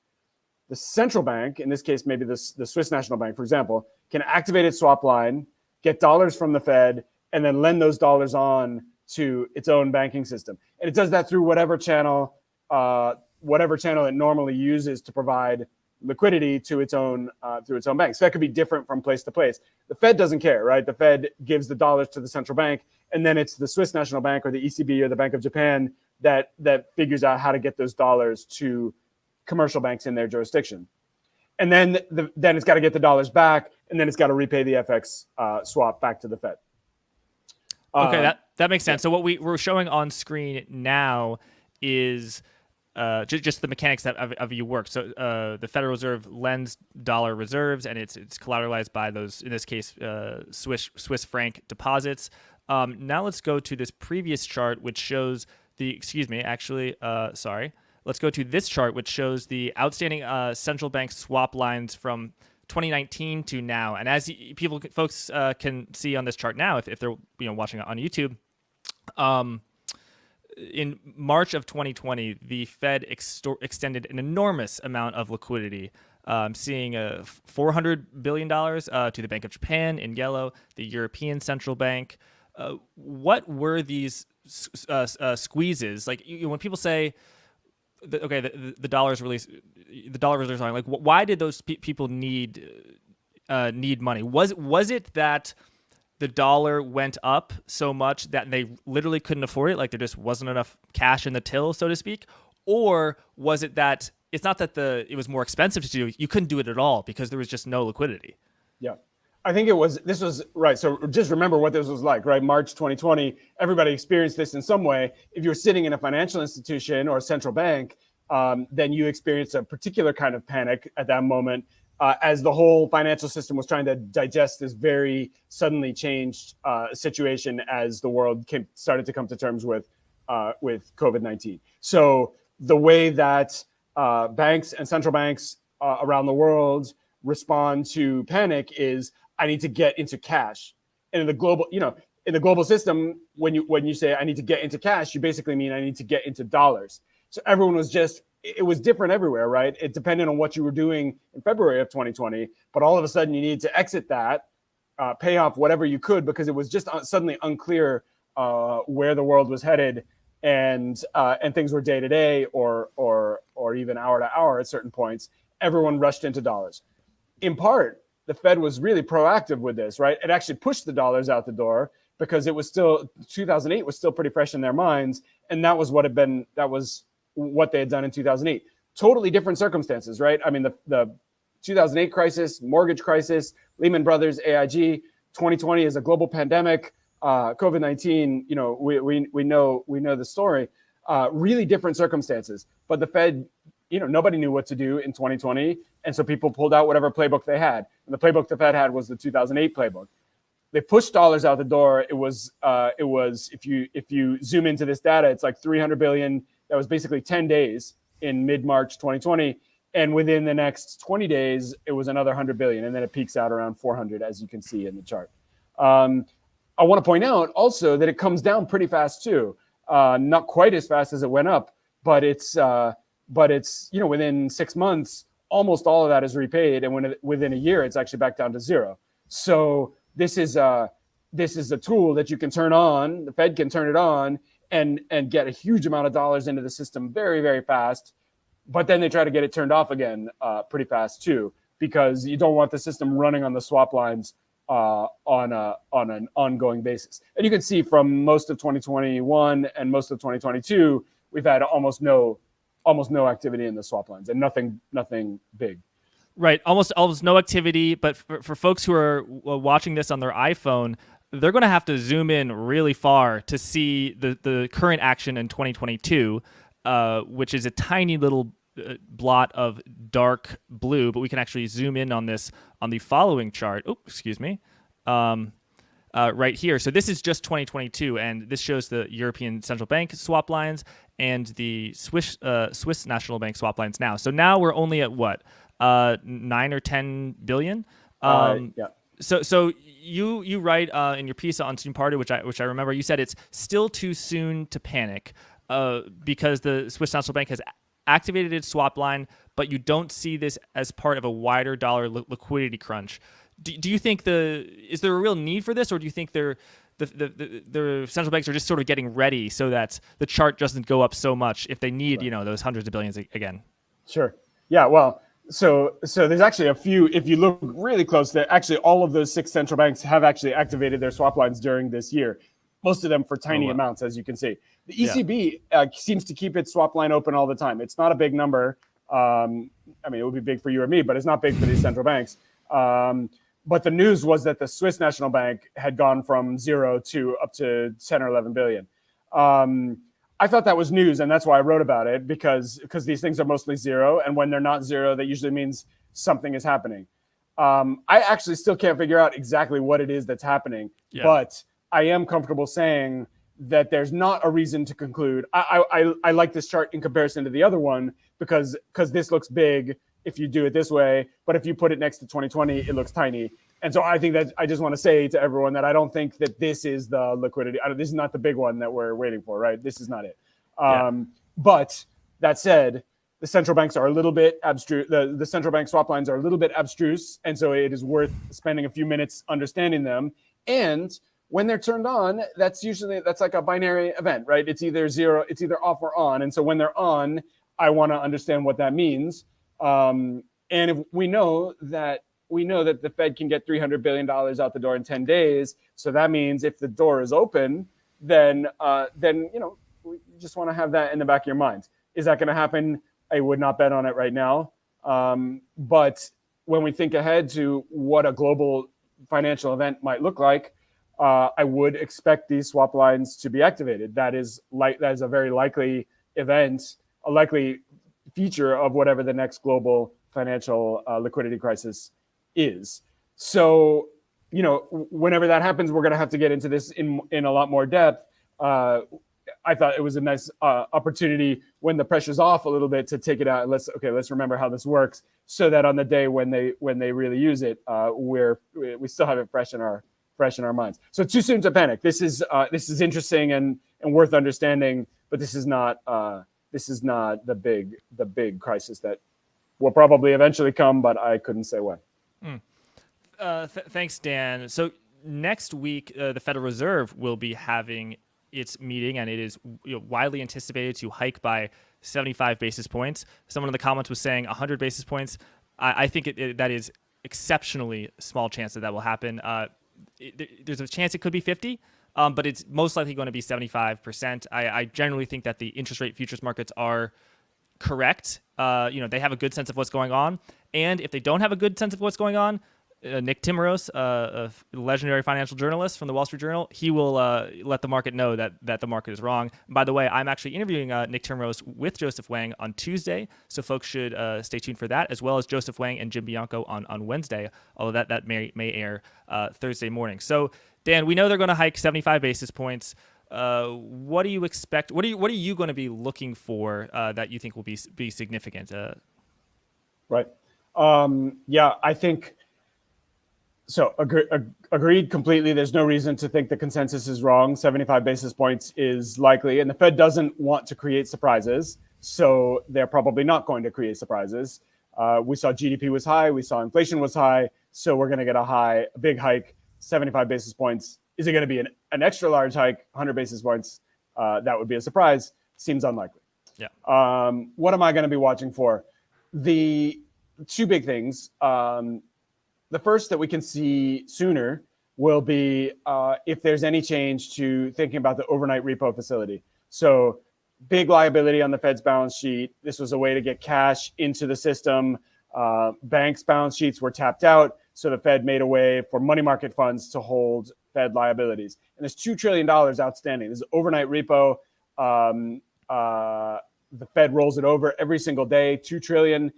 the central bank, in this case maybe the Swiss National Bank, for example, can activate its swap line, get dollars from the Fed, and then lend those dollars on to its own banking system. And it does that through whatever channel it normally uses to provide liquidity to its own through its own bank. So that could be different from place to place. The Fed doesn't care, right? The Fed gives the dollars to the central bank, and then it's the Swiss National Bank or the ECB or the Bank of Japan that figures out how to get those dollars to commercial banks in their jurisdiction. And then it's got to get the dollars back, and then it's got to repay the FX swap back to the Fed. Okay, that makes sense. So what we're showing on screen now is just the mechanics of your work. So the Federal Reserve lends dollar reserves, and it's collateralized by those, in this case, Swiss franc deposits. Now let's go to this previous chart, which shows Let's go to this chart, which shows the outstanding central bank swap lines from 2019 to now. And as folks can see on this chart now, if they're watching on YouTube, in March of 2020, the Fed extended an enormous amount of liquidity, seeing $400 billion to the Bank of Japan in yellow, the European Central Bank. What were these squeezes? Like when people say, the dollars release, the dollar reserves are like, why did those people need money? Was it that the dollar went up so much that they literally couldn't afford it, like there just wasn't enough cash in the till, so to speak? Or was it that it's not that it was more expensive to do, you couldn't do it at all because there was just no liquidity? Yeah. I think this was right. So just remember what this was like, right? March 2020, everybody experienced this in some way. If you're sitting in a financial institution or a central bank, then you experienced a particular kind of panic at that moment, as the whole financial system was trying to digest this very suddenly changed situation as the world started to come to terms with COVID-19. So the way that banks and central banks around the world respond to panic is, I need to get into cash. And in the global system, when you say I need to get into cash, you basically mean I need to get into dollars. So everyone it was different everywhere, right? It depended on what you were doing in February of 2020, but all of a sudden you needed to exit that, pay off whatever you could, because it was just suddenly unclear where the world was headed, and things were day to day or even hour to hour at certain points. Everyone rushed into dollars. In part, the Fed was really proactive with this, right? It actually pushed the dollars out the door because it was still 2008 was still pretty fresh in their minds, and that was what they had done in 2008. Totally different circumstances, right? I mean, the 2008 crisis, mortgage crisis, Lehman Brothers, AIG. 2020 is a global pandemic. COVID-19. We know the story. Really different circumstances, but the Fed, nobody knew what to do in 2020. And so people pulled out whatever playbook they had. And the playbook the Fed had was the 2008 playbook. They pushed dollars out the door. It was if you zoom into this data, it's like 300 billion. That was basically 10 days in mid-March 2020. And within the next 20 days, it was another 100 billion. And then it peaks out around 400, as you can see in the chart. I want to point out also that it comes down pretty fast too. Not quite as fast as it went up, but it's within 6 months, almost all of that is repaid, and within a year, it's actually back down to zero. So this is a tool that you can turn on. The Fed can turn it on and get a huge amount of dollars into the system very, very fast. but then they try to get it turned off again pretty fast too, because you don't want the system running on the swap lines on an ongoing basis. And you can see from most of 2021 and most of 2022, we've had almost no activity in the swap lines, and nothing big. Right, almost no activity. But for folks who are watching this on their iPhone, they're going to have to zoom in really far to see the current action in 2022, which is a tiny little blot of dark blue. But we can actually zoom in on this on the following chart. Oh, excuse me. Right here. So this is just 2022, and this shows the European Central Bank swap lines and the Swiss National Bank swap lines now. So now we're only at what? 9 or 10 billion. Yeah. So you write in your piece on Student Party, which I remember, you said it's still too soon to panic because the Swiss National Bank has activated its swap line, but you don't see this as part of a wider dollar liquidity crunch. Do you think is there a real need for this, or do you think the central banks are just sort of getting ready so that the chart doesn't go up so much if they need those hundreds of billions again? Sure. Yeah. Well. So there's actually a few. If you look really close, that actually all of those 6 central banks have actually activated their swap lines during this year. Most of them for tiny amounts, as you can see. The ECB seems to keep its swap line open all the time. It's not a big number. I mean, it would be big for you or me, but it's not big for these central banks. But the news was that the Swiss National Bank had gone from 0 to up to 10 or 11 billion. I thought that was news, and that's why I wrote about it, because these things are mostly 0, and when they're not 0, that usually means something is happening. I actually still can't figure out exactly what it is that's happening, but I am comfortable saying that there's not a reason to conclude. I like this chart in comparison to the other one because this looks big if you do it this way, but if you put it next to 2020, it looks tiny. And so I think that I just want to say to everyone that I don't think that this is the liquidity. This is not the big one that we're waiting for, right? This is not it. But that said, the central banks are a little bit abstruse. The central bank swap lines are a little bit abstruse. And so it is worth spending a few minutes understanding them. And when they're turned on, that's like a binary event, right? It's either 0, it's either off or on. And so when they're on, I want to understand what that means. And if we know that the Fed can get $300 billion out the door in 10 days. So that means if the door is open, then we just want to have that in the back of your mind. Is that going to happen? I would not bet on it right now. But when we think ahead to what a global financial event might look like, I would expect these swap lines to be activated. That is a very likely event, a likely feature of whatever the next global financial liquidity crisis is. So, whenever that happens, we're going to have to get into this in a lot more depth. I thought it was a nice opportunity when the pressure's off a little bit to take it out. And let's remember how this works, so that on the day when they really use it, we still have it fresh in our minds. So too soon to panic. This is interesting and worth understanding, but this is not the big crisis that will probably eventually come, but I couldn't say when. Thanks, Dan. So next week, the Federal Reserve will be having its meeting, and it is widely anticipated to hike by 75 basis points. Someone in the comments was saying 100 basis points. I think that is exceptionally small chance that will happen. There's a chance it could be 50, but it's most likely going to be 75%. I generally think that the interest rate futures markets are correct. They have a good sense of what's going on. And if they don't have a good sense of what's going on, Nick Timiraos, a legendary financial journalist from the Wall Street Journal, he will let the market know that the market is wrong. And by the way, I'm actually interviewing Nick Timiraos with Joseph Wang on Tuesday, so folks should stay tuned for that, as well as Joseph Wang and Jim Bianco on Wednesday, although that may air Thursday morning. So, Dan, we know they're going to hike 75 basis points. What do you expect? What are you going to be looking for that you think will be significant? Right. I think so. Agreed completely. There's no reason to think the consensus is wrong. 75 basis points is likely, and the Fed doesn't want to create surprises, so they're probably not going to create surprises. We saw GDP was high. We saw inflation was high. So we're going to get a big hike, 75 basis points. Is it going to be an extra large hike, 100 basis points? That would be a surprise. Seems unlikely. Yeah. What am I going to be watching for? The two big things. The first that we can see sooner will be if there's any change to thinking about the overnight repo facility. So big liability on the Fed's balance sheet. This was a way to get cash into the system. Banks' balance sheets were tapped out, so the Fed made a way for money market funds to hold Fed liabilities. And there's $2 trillion outstanding. This is overnight repo. The Fed rolls it over every single day, $2 trillion.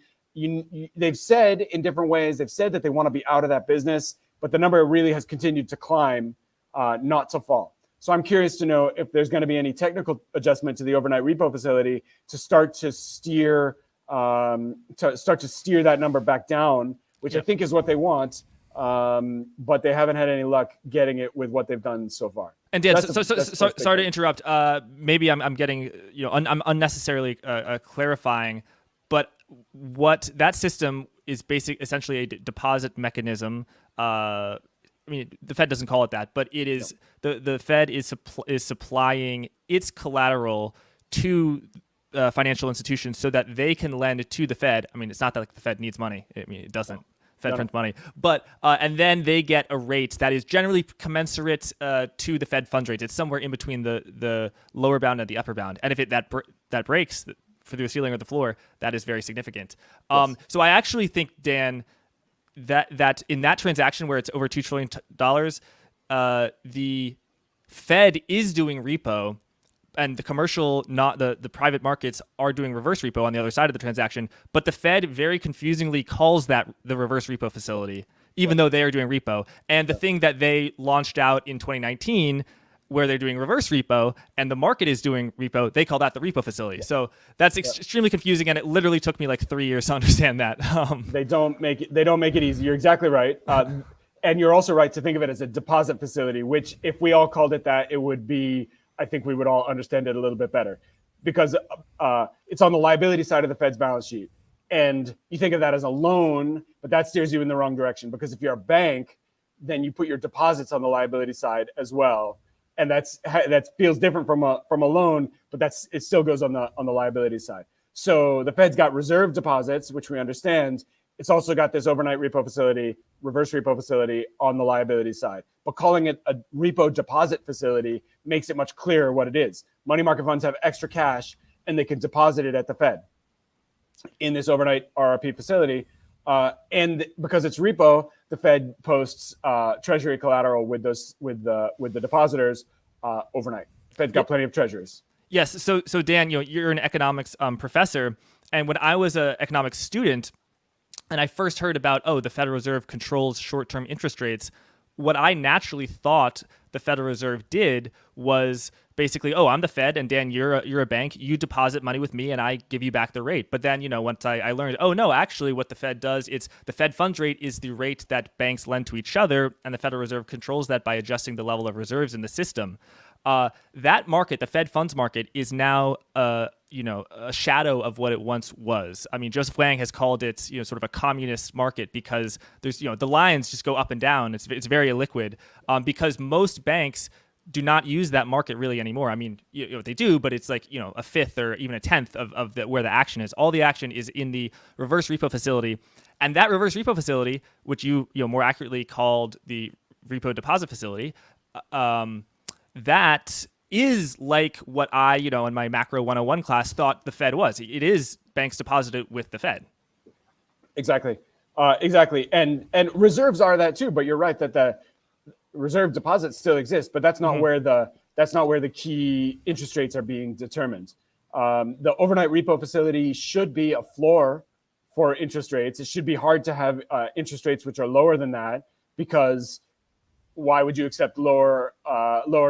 They've said in different ways, they've said that they want to be out of that business, but the number really has continued to climb, not to fall. So I'm curious to know if there's going to be any technical adjustment to the overnight repo facility to start to steer that number back down, which I think is what they want. But they haven't had any luck getting it with what they've done so far. And Dan, sorry to interrupt. Maybe I'm getting, I'm unnecessarily clarifying, but what that system is essentially a deposit mechanism. I mean, the Fed doesn't call it that, but it is the Fed is supplying its collateral to financial institutions so that they can lend to the Fed. I mean, it's not that like the Fed needs money. I mean, it doesn't. Fed prints money, but and then they get a rate that is generally commensurate to the Fed funds rate. It's somewhere in between the lower bound and the upper bound. And if that breaks for the ceiling or the floor, that is very significant. Yes. So I actually think, Dan, that in that transaction where it's over $2 trillion, the Fed is doing repo, and the commercial, not the private markets, are doing reverse repo on the other side of the transaction. But the Fed very confusingly calls that the reverse repo facility, even though they are doing repo. And the thing that they launched out in 2019, where they're doing reverse repo and the market is doing repo, they call that the repo facility. So that's extremely confusing, and it literally took me like 3 years to understand that. They don't make it easy. You're exactly right. And you're also right to think of it as a deposit facility, which if we all called it that, it would be, I think we would all understand it a little bit better, because it's on the liability side of the Fed's balance sheet. And you think of that as a loan, but that steers you in the wrong direction, because if you're a bank, then you put your deposits on the liability side as well. And that feels different from a loan, but it still goes on the liability side. So the Fed's got reserve deposits, which we understand. It's also got this overnight repo facility, reverse repo facility on the liability side. But calling it a repo deposit facility makes it much clearer what it is. Money market funds have extra cash, and they can deposit it at the Fed in this overnight RRP facility. And because it's repo, the Fed posts treasury collateral with the depositors overnight. The Fed's got plenty of treasuries. Yes. So Dan, you're an economics professor, and when I was an economics student, and I first heard about, the Federal Reserve controls short-term interest rates, what I naturally thought the Federal Reserve did was basically, I'm the Fed, and Dan, you're a bank. You deposit money with me, and I give you back the rate. But then, once I learned, no, actually, what the Fed does, it's the Fed funds rate is the rate that banks lend to each other, and the Federal Reserve controls that by adjusting the level of reserves in the system. That market, the Fed funds market, is now a shadow of what it once was. I mean, Joseph Wang has called it, sort of a communist market, because there's, the lines just go up and down. It's very illiquid, because most banks do not use that market really anymore. I mean, they do, but it's like, a fifth or even a tenth of where the action is. All the action is in the reverse repo facility, and that reverse repo facility, which you more accurately called the repo deposit facility, that is like what I, in my macro 101 class thought the Fed was. It is banks deposited with the Fed. Exactly. And reserves are that too, but you're right that the reserve deposits still exist, but that's not where the key interest rates are being determined. The overnight repo facility should be a floor for interest rates. It should be hard to have interest rates which are lower than that, because why would you accept lower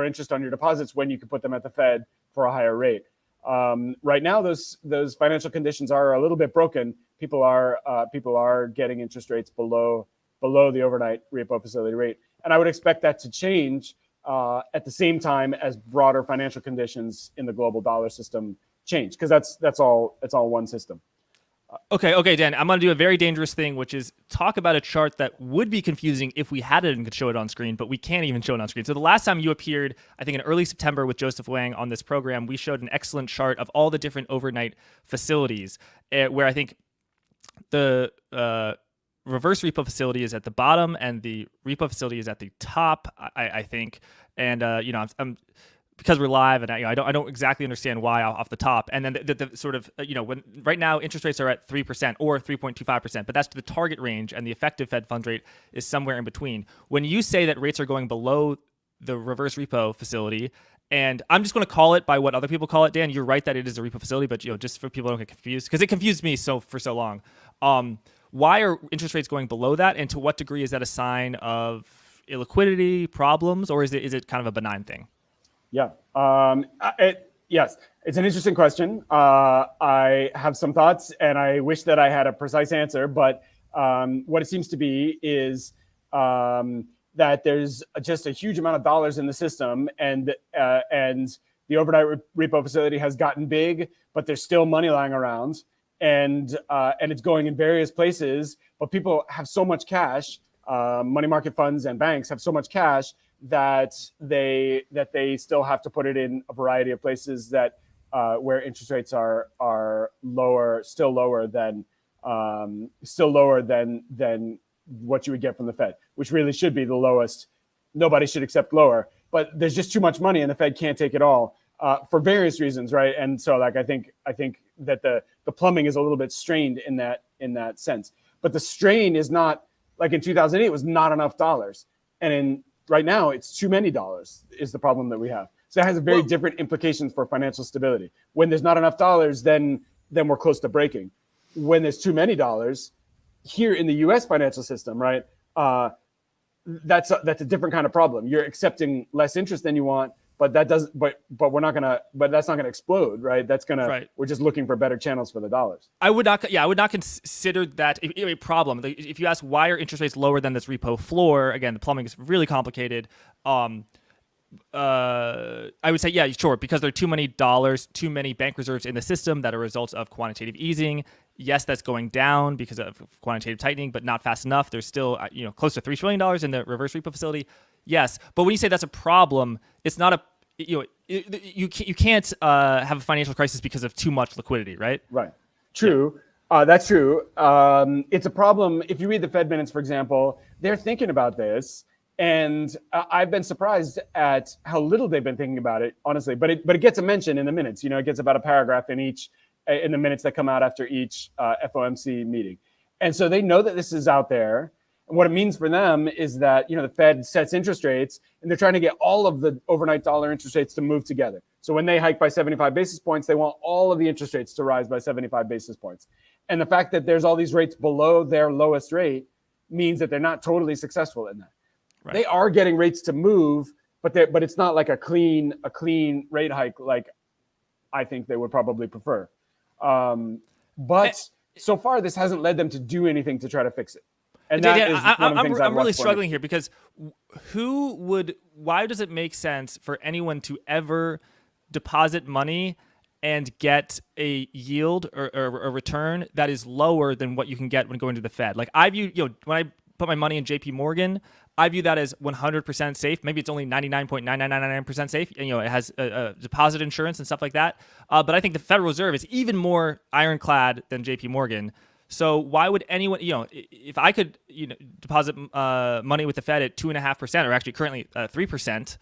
interest on your deposits when you could put them at the Fed for a higher rate? Right now, those financial conditions are a little bit broken. People are getting interest rates below the overnight repo facility rate, and I would expect that to change at the same time as broader financial conditions in the global dollar system change, because that's all one system. Okay, Dan. I'm going to do a very dangerous thing, which is talk about a chart that would be confusing if we had it and could show it on screen, but we can't even show it on screen. So the last time you appeared, I think in early September with Joseph Wang on this program, we showed an excellent chart of all the different overnight facilities, where I think the reverse repo facility is at the bottom and the repo facility is at the top. I think, and I'm because we're live, and I don't exactly understand why off the top. And then the sort of when right now interest rates are at 3% or 3.25%, but that's the target range, and the effective Fed funds rate is somewhere in between. When you say that rates are going below the reverse repo facility, and I'm just going to call it by what other people call it, Dan, you're right that it is a repo facility, but just for people who don't get confused, because it confused me for so long. Why are interest rates going below that, and to what degree is that a sign of illiquidity problems, or is it kind of a benign thing? Yeah. Yes, it's an interesting question. I have some thoughts, and I wish that I had a precise answer. But what it seems to be is that there's just a huge amount of dollars in the system, and the overnight repo facility has gotten big, but there's still money lying around, and it's going in various places. But people have so much cash. Money market funds and banks have so much cash that they still have to put it in a variety of places that where interest rates are still lower than what you would get from the Fed, which really should be the lowest. Nobody should accept lower, but there's just too much money, and the Fed can't take it all for various reasons, right? And so, like, I think that the plumbing is a little bit strained in that sense. But the strain is not like in 2008 was not enough dollars, and right now it's too many dollars is the problem that we have. So it has very different implications for financial stability. When there's not enough dollars, then we're close to breaking. When there's too many dollars, here in the U.S. financial system, right? That's a different kind of problem. You're accepting less interest than you want, but that doesn't. But that's not gonna explode, right? That's gonna. Right. We're just looking for better channels for the dollars. I would not consider that a problem. If you ask why are interest rates lower than this repo floor, again, the plumbing is really complicated. I would say, yeah, sure, because there are too many dollars, too many bank reserves in the system that are results of quantitative easing. Yes, that's going down because of quantitative tightening, but not fast enough. There's still, close to $3 trillion in the reverse repo facility. Yes, but when you say that's a problem, it's not a, you can't have a financial crisis because of too much liquidity, right? Right. True. Yeah. That's true. It's a problem. If you read the Fed minutes, for example, they're thinking about this. And I've been surprised at how little they've been thinking about it, honestly. But it gets a mention in the minutes. It gets about a paragraph in the minutes that come out after each FOMC meeting. And so they know that this is out there. And what it means for them is that the Fed sets interest rates, and they're trying to get all of the overnight dollar interest rates to move together. So when they hike by 75 basis points, they want all of the interest rates to rise by 75 basis points. And the fact that there's all these rates below their lowest rate means that they're not totally successful in that. Right. They are getting rates to move, but it's not like a clean rate hike like I think they would probably prefer. But so far, this hasn't led them to do anything to try to fix it. And I'm really struggling here because why does it make sense for anyone to ever deposit money and get a yield or a return that is lower than what you can get when going to the Fed? Like I view, when I put my money in JP Morgan, I view that as 100% safe. Maybe it's only 99.9999% safe. And, it has deposit insurance and stuff like that. But I think the Federal Reserve is even more ironclad than JP Morgan. So why would anyone, if I could, deposit money with the Fed at 2.5%, or actually currently 3%,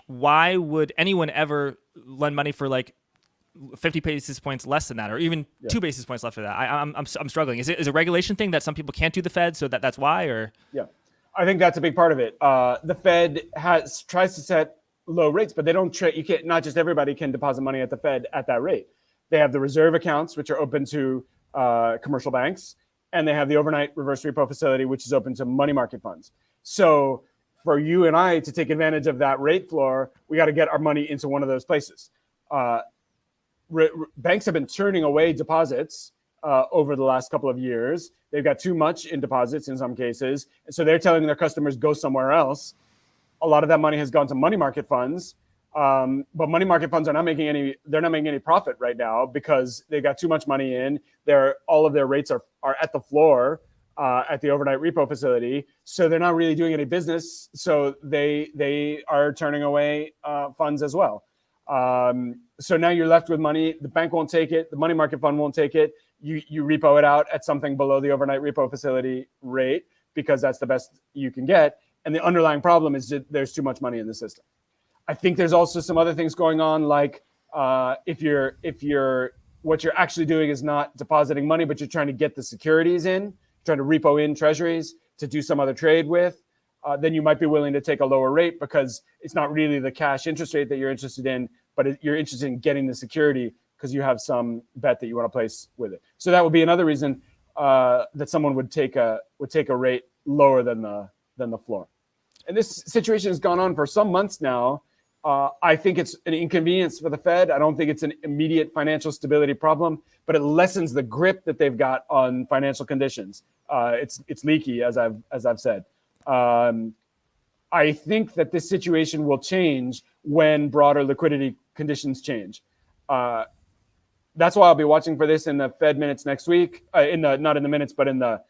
why would anyone ever lend money for like 50 basis points less than that, or even 2 basis points less for that? I'm struggling. Is it a regulation thing that some people can't do the Fed, so that's why? Or I think that's a big part of it. The Fed tries to set low rates, but they don't. You can't. Not just everybody can deposit money at the Fed at that rate. They have the reserve accounts, which are open to commercial banks, and they have the overnight reverse repo facility, which is open to money market funds. So for you and I to take advantage of that rate floor, we got to get our money into one of those places. Banks have been turning away deposits over the last couple of years. They've got too much in deposits in some cases. And so they're telling their customers, go somewhere else. A lot of that money has gone to money market funds. But money market funds are not making any. They're not making any profit right now because they got too much money in. All of their rates are at the floor at the overnight repo facility, so they're not really doing any business. So they are turning away funds as well. So now you're left with money. The bank won't take it. The money market fund won't take it. You repo it out at something below the overnight repo facility rate because that's the best you can get. And the underlying problem is that there's too much money in the system. I think there's also some other things going on, like if you're what you're actually doing is not depositing money, but you're trying to get the securities in, trying to repo in treasuries to do some other trade with, then you might be willing to take a lower rate because it's not really the cash interest rate that you're interested in, but you're interested in getting the security because you have some bet that you want to place with it. So that would be another reason that someone would take a rate lower than the floor. And this situation has gone on for some months now. I think it's an inconvenience for the Fed. I don't think it's an immediate financial stability problem, but it lessens the grip that they've got on financial conditions. It's leaky, as I've said. I think that this situation will change when broader liquidity conditions change. That's why I'll be watching for this in the Fed minutes next week. Not in the minutes, but in the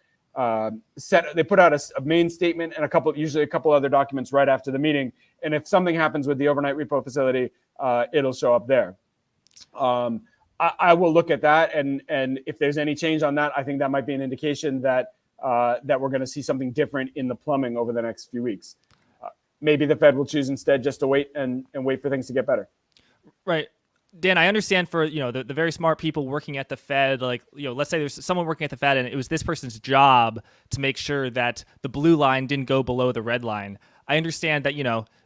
they put out a main statement and usually a couple other documents right after the meeting. And if something happens with the overnight repo facility, it'll show up there. I will look at that, and if there's any change on that, I think that might be an indication that we're going to see something different in the plumbing over the next few weeks. Maybe the Fed will choose instead just to wait and wait for things to get better. Right. Dan, I understand for the very smart people working at the Fed, like let's say there's someone working at the Fed and it was this person's job to make sure that the blue line didn't go below the red line. I understand that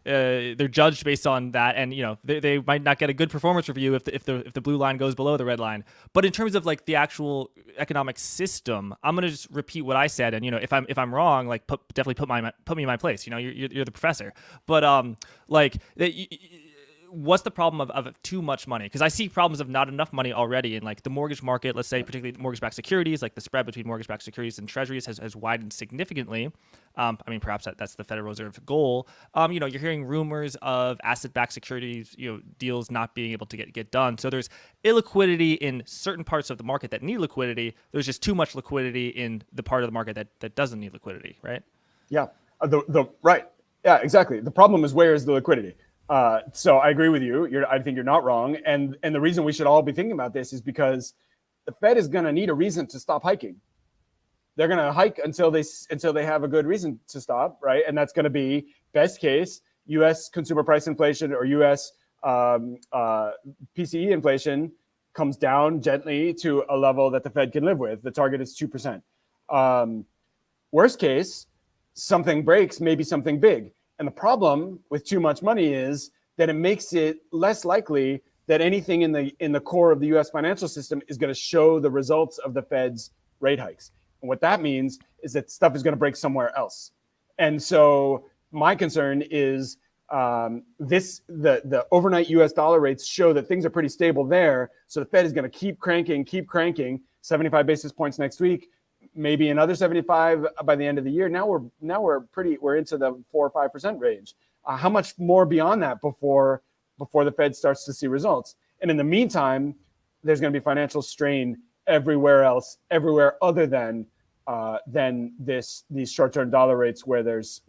they're judged based on that, and they might not get a good performance review if the blue line goes below the red line. But in terms of like the actual economic system, I'm gonna just repeat what I said, and if I'm wrong, like definitely put me in my place. You're the professor, but what's the problem of too much money? Because I see problems of not enough money already in like the mortgage market, let's say particularly mortgage-backed securities, like the spread between mortgage-backed securities and treasuries has widened significantly. Perhaps that's the Federal Reserve goal. You're hearing rumors of asset-backed securities, deals not being able to get done. So there's illiquidity in certain parts of the market that need liquidity. There's just too much liquidity in the part of the market that doesn't need liquidity, right? Yeah, right. Yeah, exactly. The problem is, where is the liquidity? So I agree with you. I think you're not wrong. And the reason we should all be thinking about this is because the Fed is going to need a reason to stop hiking. They're going to hike until they have a good reason to stop, right? And that's going to be, best case, U.S. consumer price inflation or U.S. PCE inflation comes down gently to a level that the Fed can live with. The target is 2%. Worst case, something breaks, maybe something big. And the problem with too much money is that it makes it less likely that anything in the core of the U.S. financial system is going to show the results of the Fed's rate hikes. And what that means is that stuff is going to break somewhere else. And so my concern is the overnight U.S. dollar rates show that things are pretty stable there. So the Fed is going to keep cranking, 75 basis points next week, maybe another 75 by the end of the year. Now we're into the 4 or 5% range. How much more beyond that before the Fed starts to see results? And in the meantime, there's going to be financial strain everywhere other than these short-term dollar rates where there's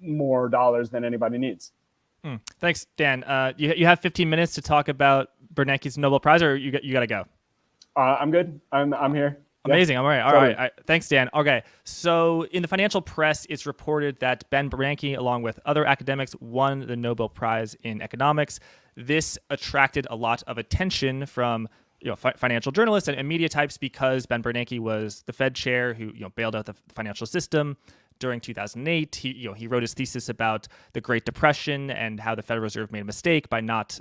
more dollars than anybody needs. Thanks, Dan. You have 15 minutes to talk about Bernanke's Nobel Prize, or you got to go? I'm good. I'm here. Amazing. Yeah. All right. All right. Thanks, Dan. Okay. So in the financial press, it's reported that Ben Bernanke, along with other academics, won the Nobel Prize in economics. This attracted a lot of attention from financial journalists and media types because Ben Bernanke was the Fed chair who bailed out the financial system during 2008. He wrote his thesis about the Great Depression and how the Federal Reserve made a mistake by not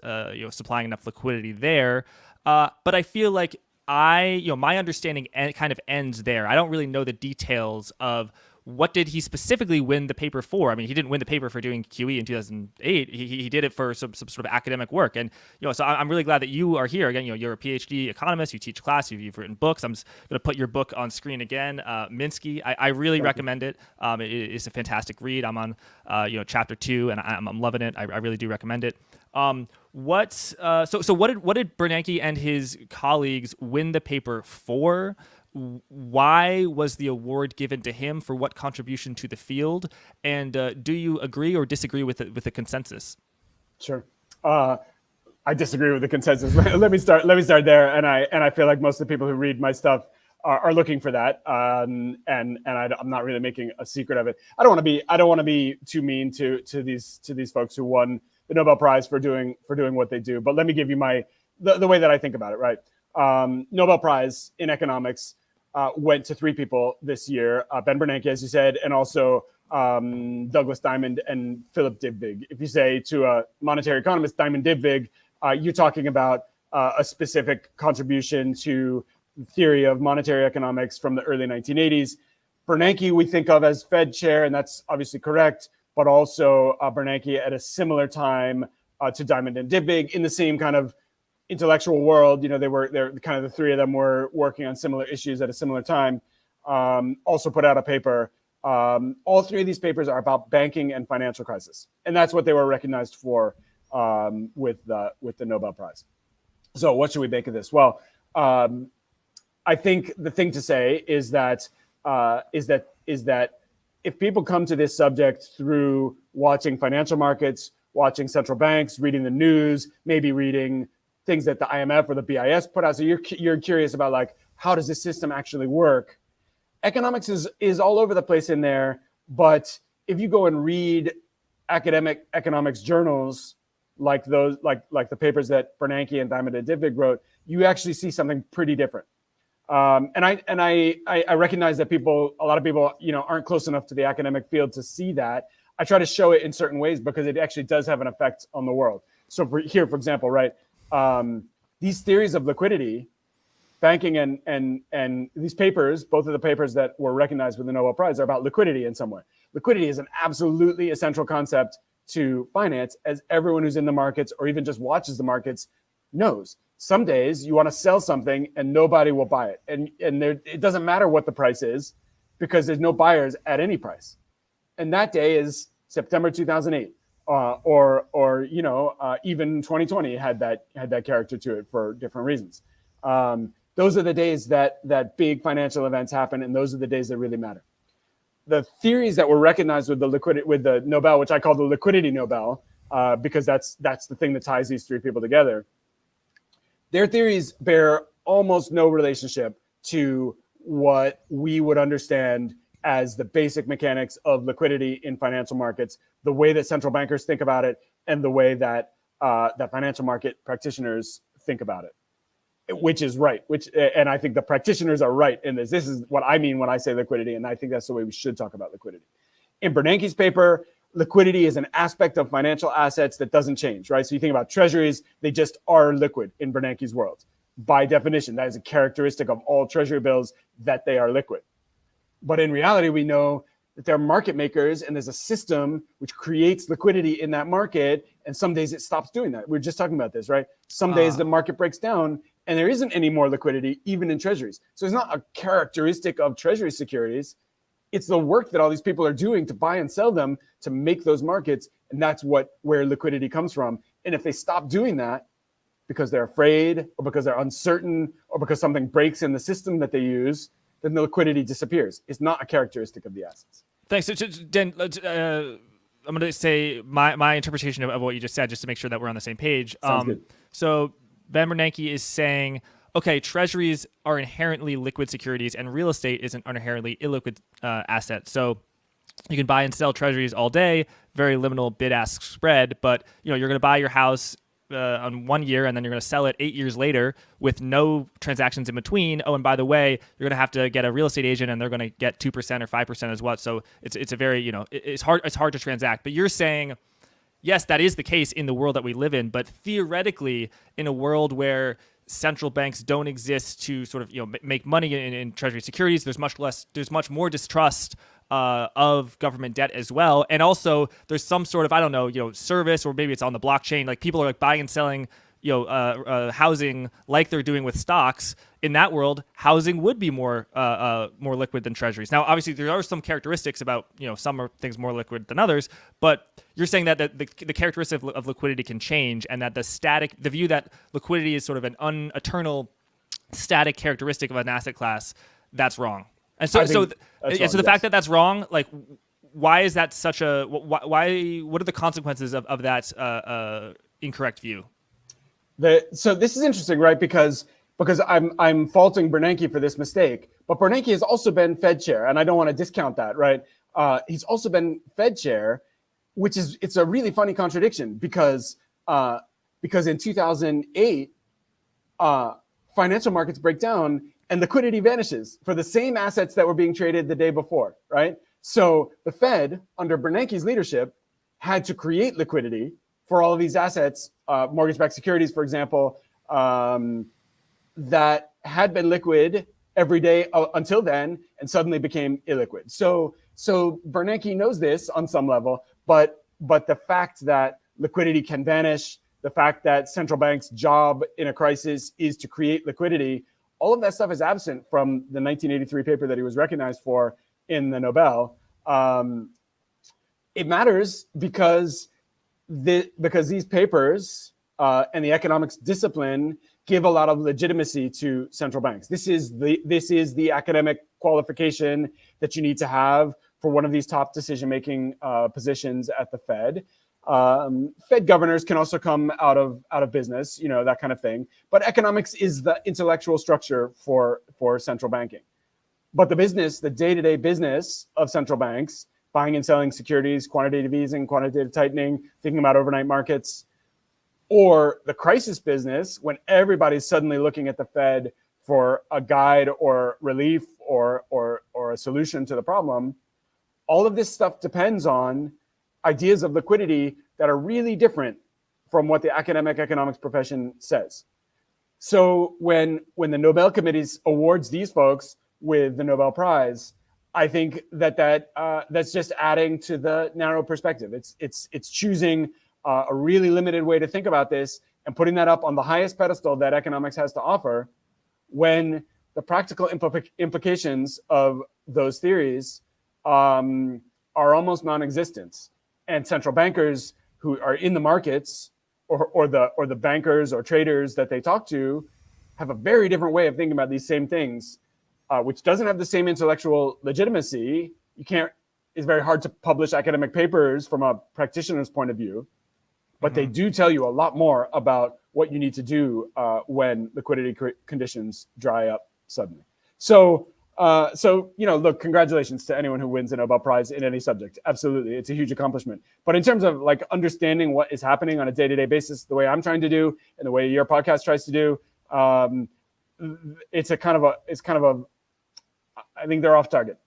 supplying enough liquidity there. But I feel like my understanding kind of ends there. I don't really know the details of what did he specifically win the paper for? I mean, he didn't win the paper for doing QE in 2008. He did it for some sort of academic work. And, so I'm really glad that you are here. Again, you're a PhD economist. You teach class. You've written books. I'm just going to put your book on screen again. Minksy. I really recommend it. It's a fantastic read. I'm on, chapter 2, and I'm loving it. I really do recommend it. So what did Bernanke and his colleagues win the paper for? Why was the award given to him? For what contribution to the field? And do you agree or disagree with the consensus? Sure. I disagree with the consensus. Let me start there. And I feel like most of the people who read my stuff are looking for that. And I'm not really making a secret of it. I don't want to be too mean to these folks who won the Nobel Prize for doing what they do. But let me give you the way that I think about it. Right. Nobel Prize in economics went to 3 people this year: Ben Bernanke, as you said, and also Douglas Diamond and Philip Dybvig. If you say to a monetary economist, Diamond Dybvig, you're talking about a specific contribution to the theory of monetary economics from the early 1980s. Bernanke we think of as Fed chair, and that's obviously correct, but also Bernanke at a similar time to Diamond and Dybvig in the same kind of intellectual world. They're kind of the 3 of them were working on similar issues at a similar time. Also put out a paper. All 3 of these papers are about banking and financial crisis, and that's what they were recognized for with the Nobel Prize. So what should we make of this? Well, I think the thing to say is that if people come to this subject through watching financial markets, watching central banks, reading the news, maybe reading things that the IMF or the BIS put out, so you're curious about, like, how does this system actually work? Economics is all over the place in there, but if you go and read academic economics journals like those, like the papers that Bernanke and Diamond and Dybvig wrote, you actually see something pretty different. And I recognize that a lot of people, aren't close enough to the academic field to see that. I try to show it in certain ways because it actually does have an effect on the world. So for example, right, these theories of liquidity, banking, and these papers, both of the papers that were recognized with the Nobel Prize, are about liquidity in some way. Liquidity is an absolutely essential concept to finance, as everyone who's in the markets or even just watches the markets knows. Some days you want to sell something and nobody will buy it, and it doesn't matter what the price is because there's no buyers at any price. And that day is September 2008, or even 2020 had that character to it for different reasons. Those are the days that big financial events happen, and those are the days that really matter. The theories that were recognized with the Nobel, which I call the liquidity Nobel, because that's the thing that ties these 3 people together. Their theories bear almost no relationship to what we would understand as the basic mechanics of liquidity in financial markets, the way that central bankers think about it, and the way that financial market practitioners think about it. Which is right, and I think the practitioners are right in this. This is what I mean when I say liquidity, and I think that's the way we should talk about liquidity. In Bernanke's paper, liquidity is an aspect of financial assets that doesn't change, right? So you think about treasuries, they just are liquid in Bernanke's world. By definition, that is a characteristic of all treasury bills, that they are liquid. But in reality, we know that they're market makers, and there's a system which creates liquidity in that market, and some days it stops doing that. We were just talking about this, right? Some days the market breaks down, and there isn't any more liquidity, even in treasuries. So it's not a characteristic of treasury securities. It's the work that all these people are doing to buy and sell them to make those markets, and that's where liquidity comes from. And if they stop doing that because they're afraid, or because they're uncertain, or because something breaks in the system that they use, then the liquidity disappears. It's not a characteristic of the assets. Thanks. So, Dan, I'm going to say my interpretation of what you just said, just to make sure that we're on the same page. Sounds good. So Ben Bernanke is saying, okay, treasuries are inherently liquid securities, and real estate is an inherently illiquid asset. So you can buy and sell treasuries all day, very liminal bid-ask spread, but you're going to buy your house on 1 year, and then you're going to sell it 8 years later with no transactions in between. Oh, and by the way, you're going to have to get a real estate agent, and they're going to get 2% or 5% as well. So it's a very, it's hard to transact. But you're saying, yes, that is the case in the world that we live in, but theoretically, in a world where central banks don't exist to sort of make money in treasury securities, there's much more distrust of government debt as well. And also, there's some sort of, I don't know, service, or maybe it's on the blockchain. Like people are like buying and selling housing like they're doing with stocks. In that world, housing would be more liquid than treasuries. Now, obviously, there are some characteristics about some are things more liquid than others, but you're saying that the characteristic of liquidity can change, and that the view that liquidity is sort of an eternal static characteristic of an asset class, that's wrong. And so the fact that that's wrong, like, why is that such a why? What are the consequences of that incorrect view? So this is interesting, right? Because I'm faulting Bernanke for this mistake, but Bernanke has also been Fed chair, and I don't want to discount that, right? He's also been Fed chair, it's a really funny contradiction because in 2008, financial markets break down and liquidity vanishes for the same assets that were being traded the day before, right? So the Fed, under Bernanke's leadership, had to create liquidity for all of these assets, mortgage-backed securities, for example, that had been liquid every day until then and suddenly became illiquid. So Bernanke knows this on some level, but the fact that liquidity can vanish, the fact that central banks' job in a crisis is to create liquidity, all of that stuff is absent from the 1983 paper that he was recognized for in the Nobel. It matters because these papers and the economics discipline give a lot of legitimacy to central banks. This is the academic qualification that you need to have for one of these top decision-making positions at the Fed. Fed governors can also come out of business, that kind of thing. But economics is the intellectual structure for central banking. But the day-to-day business of central banks, buying and selling securities, quantitative easing, quantitative tightening, thinking about overnight markets, or the crisis business, when everybody's suddenly looking at the Fed for a guide or relief or a solution to the problem, all of this stuff depends on ideas of liquidity that are really different from what the academic economics profession says. So when the Nobel Committees awards these folks with the Nobel Prize, I think that's just adding to the narrow perspective. It's choosing a really limited way to think about this and putting that up on the highest pedestal that economics has to offer, when the practical implications of those theories are almost non-existent. And central bankers who are in the markets, or the bankers or traders that they talk to, have a very different way of thinking about these same things, which doesn't have the same intellectual legitimacy. It's very hard to publish academic papers from a practitioner's point of view, but they do tell you a lot more about what you need to do when liquidity conditions dry up suddenly. So look, congratulations to anyone who wins a Nobel Prize in any subject. Absolutely, it's a huge accomplishment. But in terms of like understanding what is happening on a day-to-day basis, the way I'm trying to do and the way your podcast tries to do, it's kind of a. I think they're off target.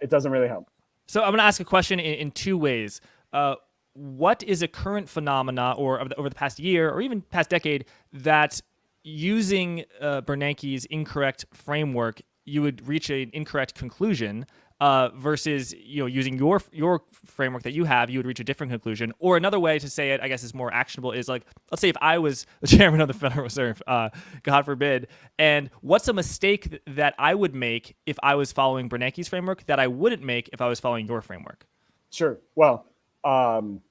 It doesn't really help. So I'm going to ask a question in two ways. What is a current phenomena, or over the past year or even past decade, that using Bernanke's incorrect framework, you would reach an incorrect conclusion, versus using your framework that you have, you would reach a different conclusion? Or another way to say it, I guess, is more actionable, is like, let's say if I was the chairman of the Federal Reserve, God forbid, and what's a mistake that I would make if I was following Bernanke's framework that I wouldn't make if I was following your framework? Sure. Well, like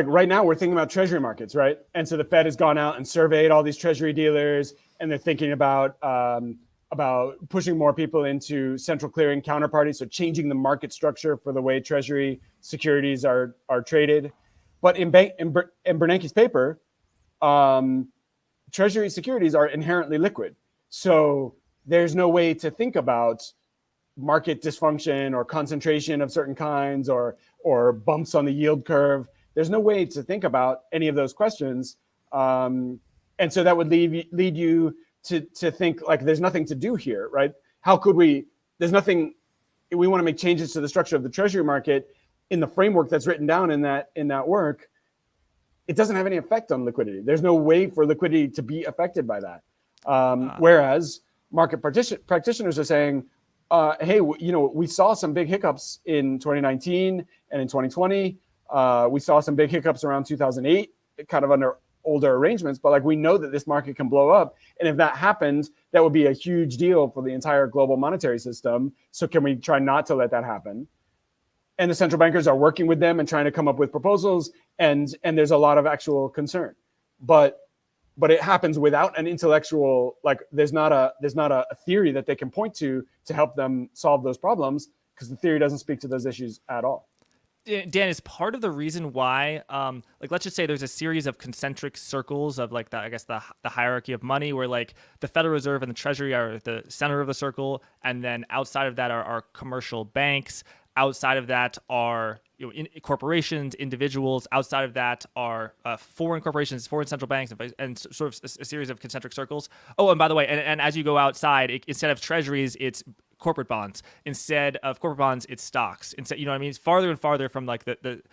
right now we're thinking about treasury markets, right? And so the Fed has gone out and surveyed all these treasury dealers, and they're thinking about pushing more people into central clearing counterparties, so changing the market structure for the way treasury securities are traded. But in Bernanke's paper, treasury securities are inherently liquid. So there's no way to think about market dysfunction or concentration of certain kinds or bumps on the yield curve. There's no way to think about any of those questions. And so that would lead you to think like there's nothing to do here, right? How could we want to make changes to the structure of the treasury market in the framework that's written down in that work. It doesn't have any effect on liquidity. There's no way for liquidity to be affected by that. Whereas market practitioners are saying, hey, we saw some big hiccups in 2019 and in 2020. We saw some big hiccups around 2008, kind of under older arrangements, but like we know that this market can blow up. And if that happens, that would be a huge deal for the entire global monetary system. So can we try not to let that happen? And the central bankers are working with them and trying to come up with proposals. And there's a lot of actual concern, but it happens without an intellectual, like there's not a theory that they can point to help them solve those problems, because the theory doesn't speak to those issues at all. Dan, is part of the reason why, like, let's just say there's a series of concentric circles of like the hierarchy of money, where like the Federal Reserve and the Treasury are the center of the circle, and then outside of that are commercial banks. Outside of that are corporations, individuals. Outside of that are foreign corporations, foreign central banks, and sort of a series of concentric circles. Oh, and by the way, and as you go outside, instead of treasuries, it's corporate bonds. Instead of corporate bonds, it's stocks. Instead, you know what I mean? It's farther and farther from like the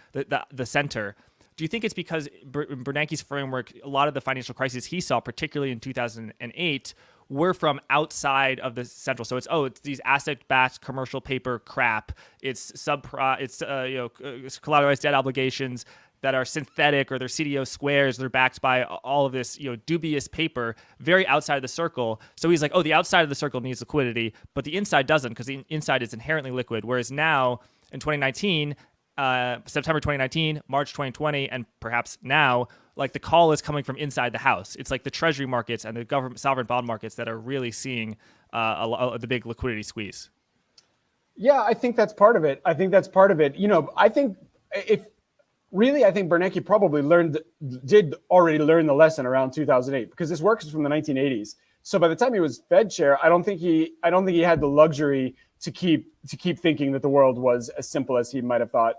center. Do you think it's because Bernanke's framework, a lot of the financial crises he saw, particularly in 2008, were from outside of the central? So it's these asset-backed commercial paper crap. It's collateralized debt obligations that are synthetic, or they're CDO squares. They're backed by all of this dubious paper, very outside of the circle. So he's like, oh, the outside of the circle needs liquidity, but the inside doesn't, because the inside is inherently liquid. Whereas now in 2019, September 2019, March 2020, and perhaps now, like the call is coming from inside the house. It's like the treasury markets and the government sovereign bond markets that are really seeing the big liquidity squeeze. Yeah, I think that's part of it. I think Bernanke probably did already learn the lesson around 2008, because this work is from the 1980s. So by the time he was Fed chair, I don't think he had the luxury to keep thinking that the world was as simple as he might have thought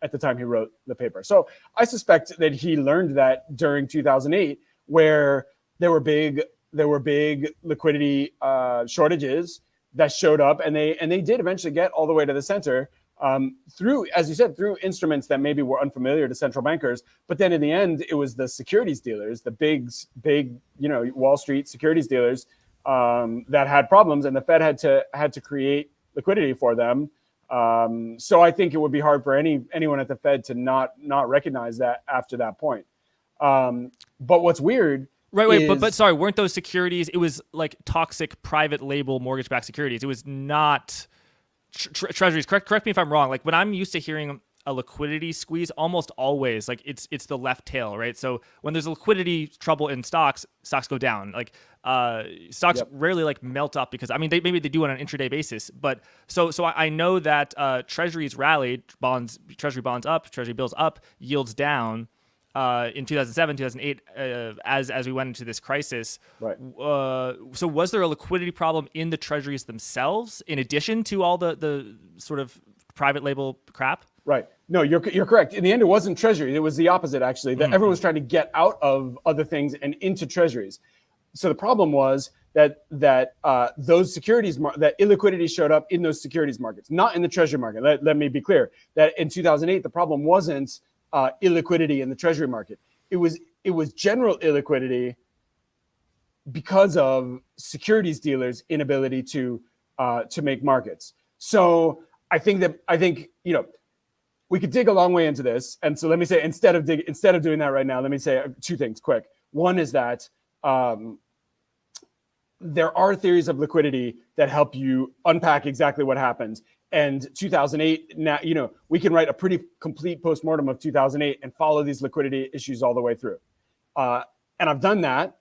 at the time he wrote the paper. So I suspect that he learned that during 2008, where there were big liquidity shortages that showed up, and they did eventually get all the way to the center through, as you said, through instruments that maybe were unfamiliar to central bankers. But then in the end, it was the securities dealers, the big Wall Street securities dealers that had problems, and the Fed had to create liquidity for them. So I think it would be hard for anyone at the Fed to not recognize that after that point. But what's weird, but sorry, weren't those securities? It was like toxic private label mortgage-backed securities. It was not treasuries. Correct me if I'm wrong. Like when I'm used to hearing a liquidity squeeze, almost always like it's the left tail, right? So when there's a liquidity trouble in stocks go down. Like stocks rarely like melt up, because I mean maybe they do on an intraday basis, but so I know that treasuries rallied, treasury bonds up, treasury bills up, yields down in 2007, 2008 as we went into this crisis. Right. So was there a liquidity problem in the treasuries themselves, in addition to all the sort of private label crap? Right. No, you're correct. In the end, it wasn't treasury. It was the opposite, actually. That everyone was trying to get out of other things and into treasuries. So the problem was that those securities that illiquidity showed up in those securities markets, not in the treasury market. Let me be clear that in 2008, the problem wasn't illiquidity in the treasury market. It was general illiquidity because of securities dealers' inability to make markets. So I think we could dig a long way into this. And so let me say, instead of doing that right now, let me say two things quick. One is that there are theories of liquidity that help you unpack exactly what happens. And 2008, now, we can write a pretty complete postmortem of 2008 and follow these liquidity issues all the way through. And I've done that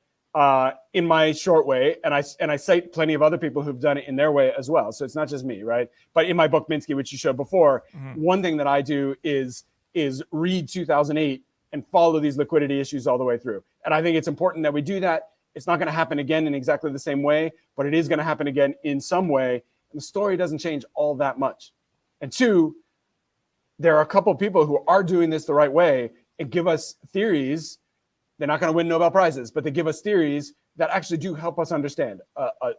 in my short way, and I cite plenty of other people who've done it in their way as well. So it's not just me, right? But in my book Minksy, which you showed before, one thing that I do is read 2008 and follow these liquidity issues all the way through. And I think it's important that we do that. It's not going to happen again in exactly the same way, but it is going to happen again in some way. And the story doesn't change all that much. And two, there are a couple of people who are doing this the right way and give us theories. They're not going to win Nobel Prizes, but they give us theories that actually do help us understand.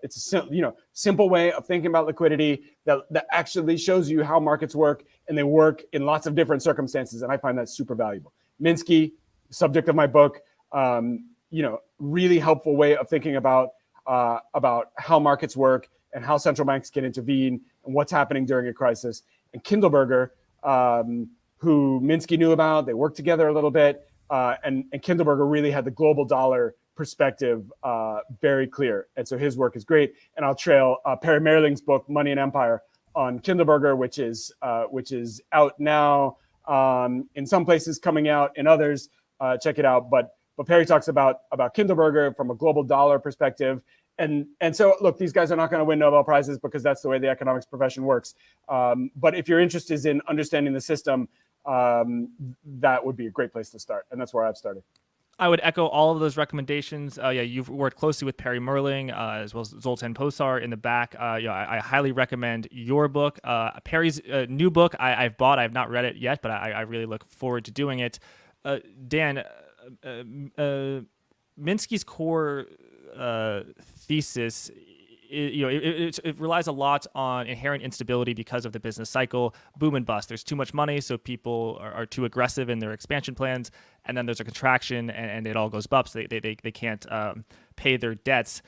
It's a simple way of thinking about liquidity that actually shows you how markets work, and they work in lots of different circumstances. And I find that super valuable. Minksy, subject of my book, really helpful way of thinking about how markets work and how central banks can intervene and what's happening during a crisis. And Kindleberger, who Minksy knew about, they worked together a little bit, and Kindleberger really had the global dollar perspective very clear. And so his work is great. And I'll trail Perry Merling's book, Money and Empire, on Kindleberger, which is out now, in some places, coming out in others. Check it out. But Perry talks about Kindleberger from a global dollar perspective. And so, look, these guys are not going to win Nobel Prizes because that's the way the economics profession works. But if your interest is in understanding the system, that would be a great place to start. And that's where I've started. I would echo all of those recommendations. You've worked closely with Perry Merling as well as Zoltan Posar in the back. I highly recommend your book. Perry's new book I've bought. I have not read it yet, but I really look forward to doing it. Dan, Minsky's core thesis, it relies a lot on inherent instability because of the business cycle, boom and bust. There's too much money, so people are too aggressive in their expansion plans, and then there's a contraction, and it all goes bust. They can't pay their debts.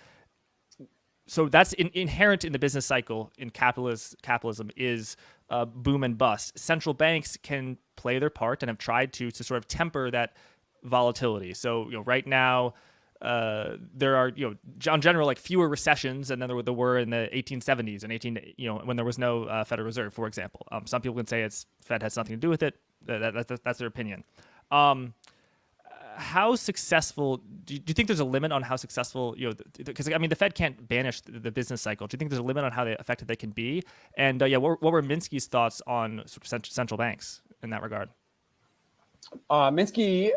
So that's inherent in the business cycle in capitalism is boom and bust. Central banks can play their part and have tried to sort of temper that volatility. So right now, there are, in general, like fewer recessions than there were in the 1870s and when there was no Federal Reserve, for example. Some people can say Fed has nothing to do with it. That's their opinion. How successful do you think there's a limit on how successful, because the Fed can't banish the business cycle. Do you think there's a limit on how effective they can be? And what were Minsky's thoughts on sort of central banks in that regard? Minsky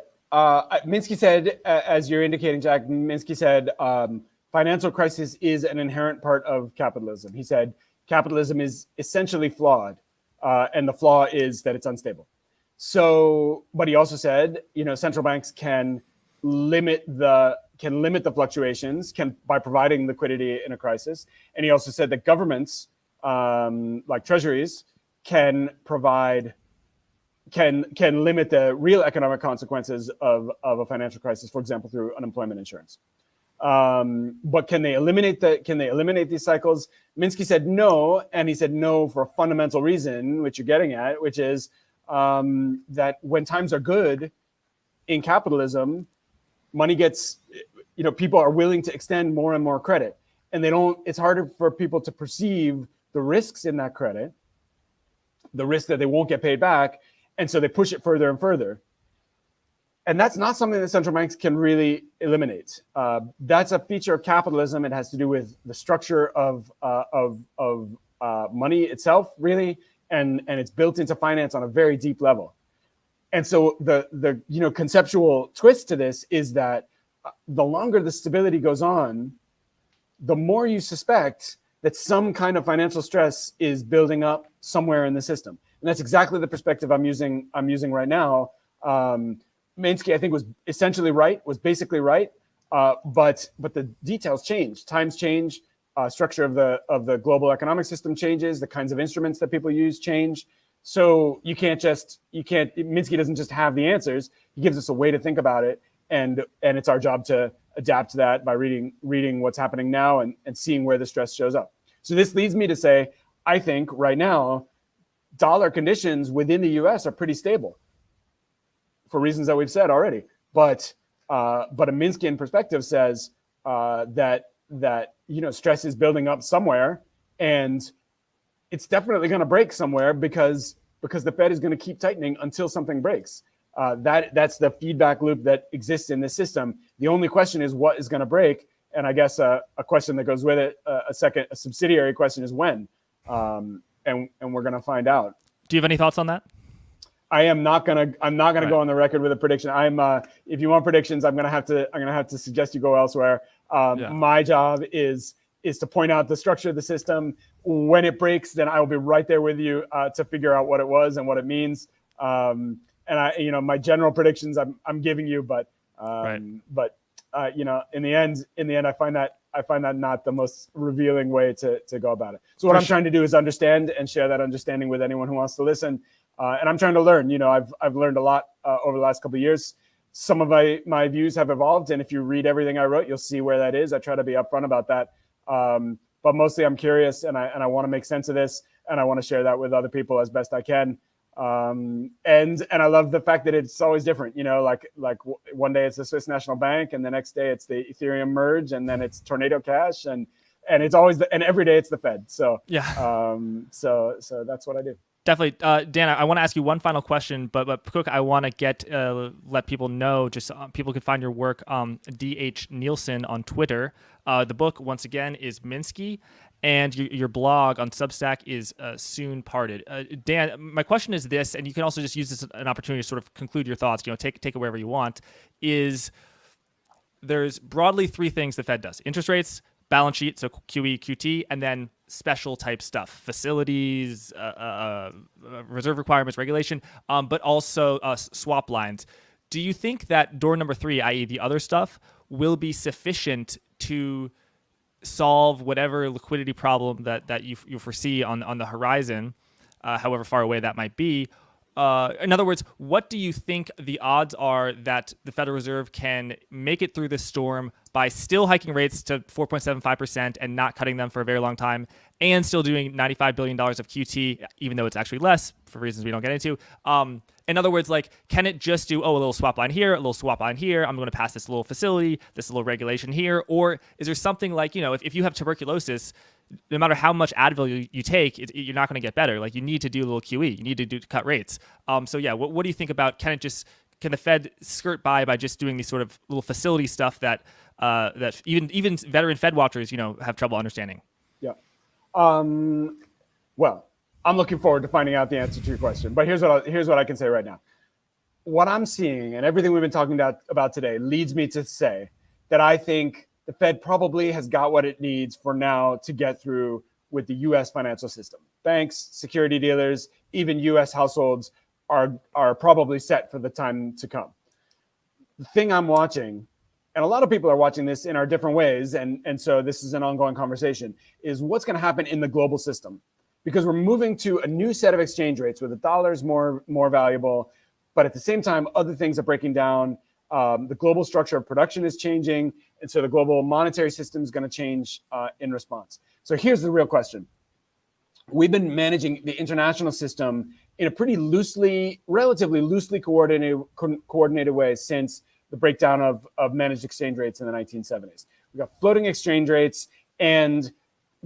said, as you're indicating, Jack, Minsky said, financial crisis is an inherent part of capitalism. He said, capitalism is essentially flawed, and the flaw is that it's unstable. So, but he also said, central banks can limit the fluctuations by providing liquidity in a crisis. And he also said that governments, like treasuries, can limit the real economic consequences of a financial crisis, for example, through unemployment insurance. But can they eliminate these cycles? Minsky said no, and he said no for a fundamental reason, which you're getting at, which is that when times are good in capitalism, money gets, people are willing to extend more and more credit, and it's harder for people to perceive the risks in that credit, the risk that they won't get paid back. And so they push it further and further. And that's not something that central banks can really eliminate. That's a feature of capitalism. It has to do with the structure of money itself, really, and it's built into finance on a very deep level. And so the conceptual twist to this is that the longer the stability goes on, the more you suspect that some kind of financial stress is building up somewhere in the system. And that's exactly the perspective I'm using right now. Minsky, I think, was essentially right, was basically right, but the details change. Times change. Structure of the global economic system changes. The kinds of instruments that people use change. So Minsky doesn't just have the answers. He gives us a way to think about it, and it's our job to adapt to that by reading what's happening now and seeing where the stress shows up. So this leads me to say, I think right now, dollar conditions within the U.S. are pretty stable for reasons that we've said already. But a Minskyan perspective says that stress is building up somewhere, and it's definitely going to break somewhere because the Fed is going to keep tightening until something breaks. That's the feedback loop that exists in this system. The only question is what is going to break, and I guess a question that goes with it, a subsidiary question, is when. And we're going to find out. Do you have any thoughts on that? I'm not gonna go on the record with a prediction. If you want predictions, I'm gonna have to suggest you go elsewhere. My job is to point out the structure of the system. When it breaks, then I will be right there with you to figure out what it was and what it means. And my general predictions I'm giving you, but in the end, I find that not the most revealing way to go about it. So what I'm trying to do is understand and share that understanding with anyone who wants to listen. And I'm trying to learn. I've learned a lot over the last couple of years. Some of my views have evolved, and if you read everything I wrote, you'll see where that is. I try to be upfront about that. but mostly I'm curious, and I want to make sense of this, and I want to share that with other people as best I can. And I love the fact that it's always different. Like one day it's the Swiss National Bank, and the next day it's the Ethereum merge, and then it's Tornado Cash, and it's always and every day it's the Fed. So yeah, so that's what I do. definitely. Dan, I want to ask you one final question, but quick, I want to let people know, just people can find your work, DH Neilson on Twitter. The book, once again, is Minksy, and your blog on Substack is Soon Parted. Dan, my question is this, and you can also just use this as an opportunity to sort of conclude your thoughts. Take it wherever you want. There's broadly three things the Fed does: interest rates, balance sheet, so QE, QT, and then special type stuff, facilities, reserve requirements, regulation, but also swap lines. Do you think that door number three, i.e. the other stuff, will be sufficient to solve whatever liquidity problem that you foresee on the horizon, however far away that might be? In other words, what do you think the odds are that the Federal Reserve can make it through this storm by still hiking rates to 4.75% and not cutting them for a very long time, and still doing $95 billion of QT, even though it's actually less for reasons we don't get into? In other words, like, can it just do, a little swap line here, a little swap line here, I'm going to pass this little facility, this little regulation here? Or is there something like, if you have tuberculosis, no matter how much Advil you take, you're not going to get better. Like, you need to do a little QE. You need to cut rates. So yeah, what do you think about, can the Fed skirt by just doing these sort of little facility stuff that even veteran Fed watchers, have trouble understanding? Yeah. Well, I'm looking forward to finding out the answer to your question. But here's what I can say right now. What I'm seeing and everything we've been talking about today leads me to say that I think the Fed probably has got what it needs for now to get through with the U.S. financial system. Banks, security dealers, even U.S. households are probably set for the time to come. The thing I'm watching, and a lot of people are watching this in our different ways, and so this is an ongoing conversation, is what's going to happen in the global system. Because we're moving to a new set of exchange rates where the dollar is more valuable, but at the same time, other things are breaking down. The global structure of production is changing, and so the global monetary system is going to change in response. So here's the real question. We've been managing the international system in a pretty relatively loosely coordinated way since the breakdown of managed exchange rates in the 1970s. We've got floating exchange rates and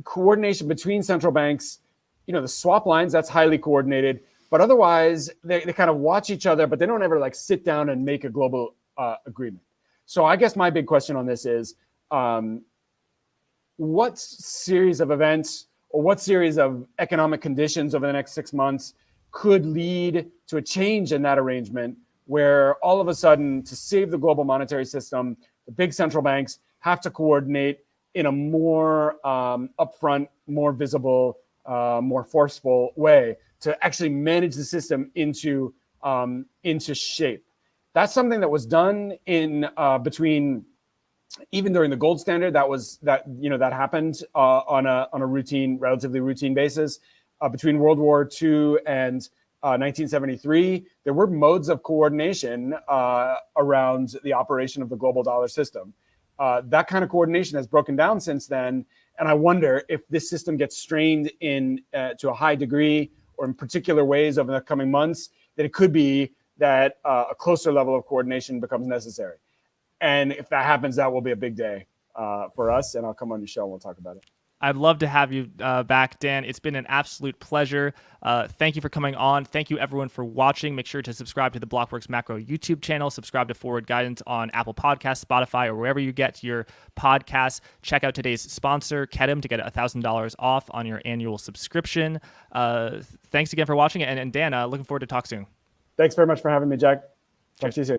coordination between central banks. The swap lines, that's highly coordinated, but otherwise they kind of watch each other, but they don't ever sit down and make a global agreement. So I guess my big question on this is, what series of events or what series of economic conditions over the next 6 months could lead to a change in that arrangement where all of a sudden, to save the global monetary system, the big central banks have to coordinate in a more upfront, more visible, more forceful way to actually manage the system into shape. That's something that was done in between, even during the gold standard. That happened on a relatively routine basis. Between World War II and 1973, there were modes of coordination around the operation of the global dollar system. That kind of coordination has broken down since then. And I wonder if this system gets strained to a high degree or in particular ways over the coming months, that it could be that a closer level of coordination becomes necessary. And if that happens, that will be a big day for us. And I'll come on your show and we'll talk about it. I'd love to have you back, Dan. It's been an absolute pleasure. Thank you for coming on. Thank you, everyone, for watching. Make sure to subscribe to the Blockworks Macro YouTube channel. Subscribe to Forward Guidance on Apple Podcasts, Spotify, or wherever you get your podcasts. Check out today's sponsor, Kedem, to get $1,000 off on your annual subscription. Thanks again for watching. And Dan, looking forward to talk soon. Thanks very much for having me, Jack. Talk to you soon.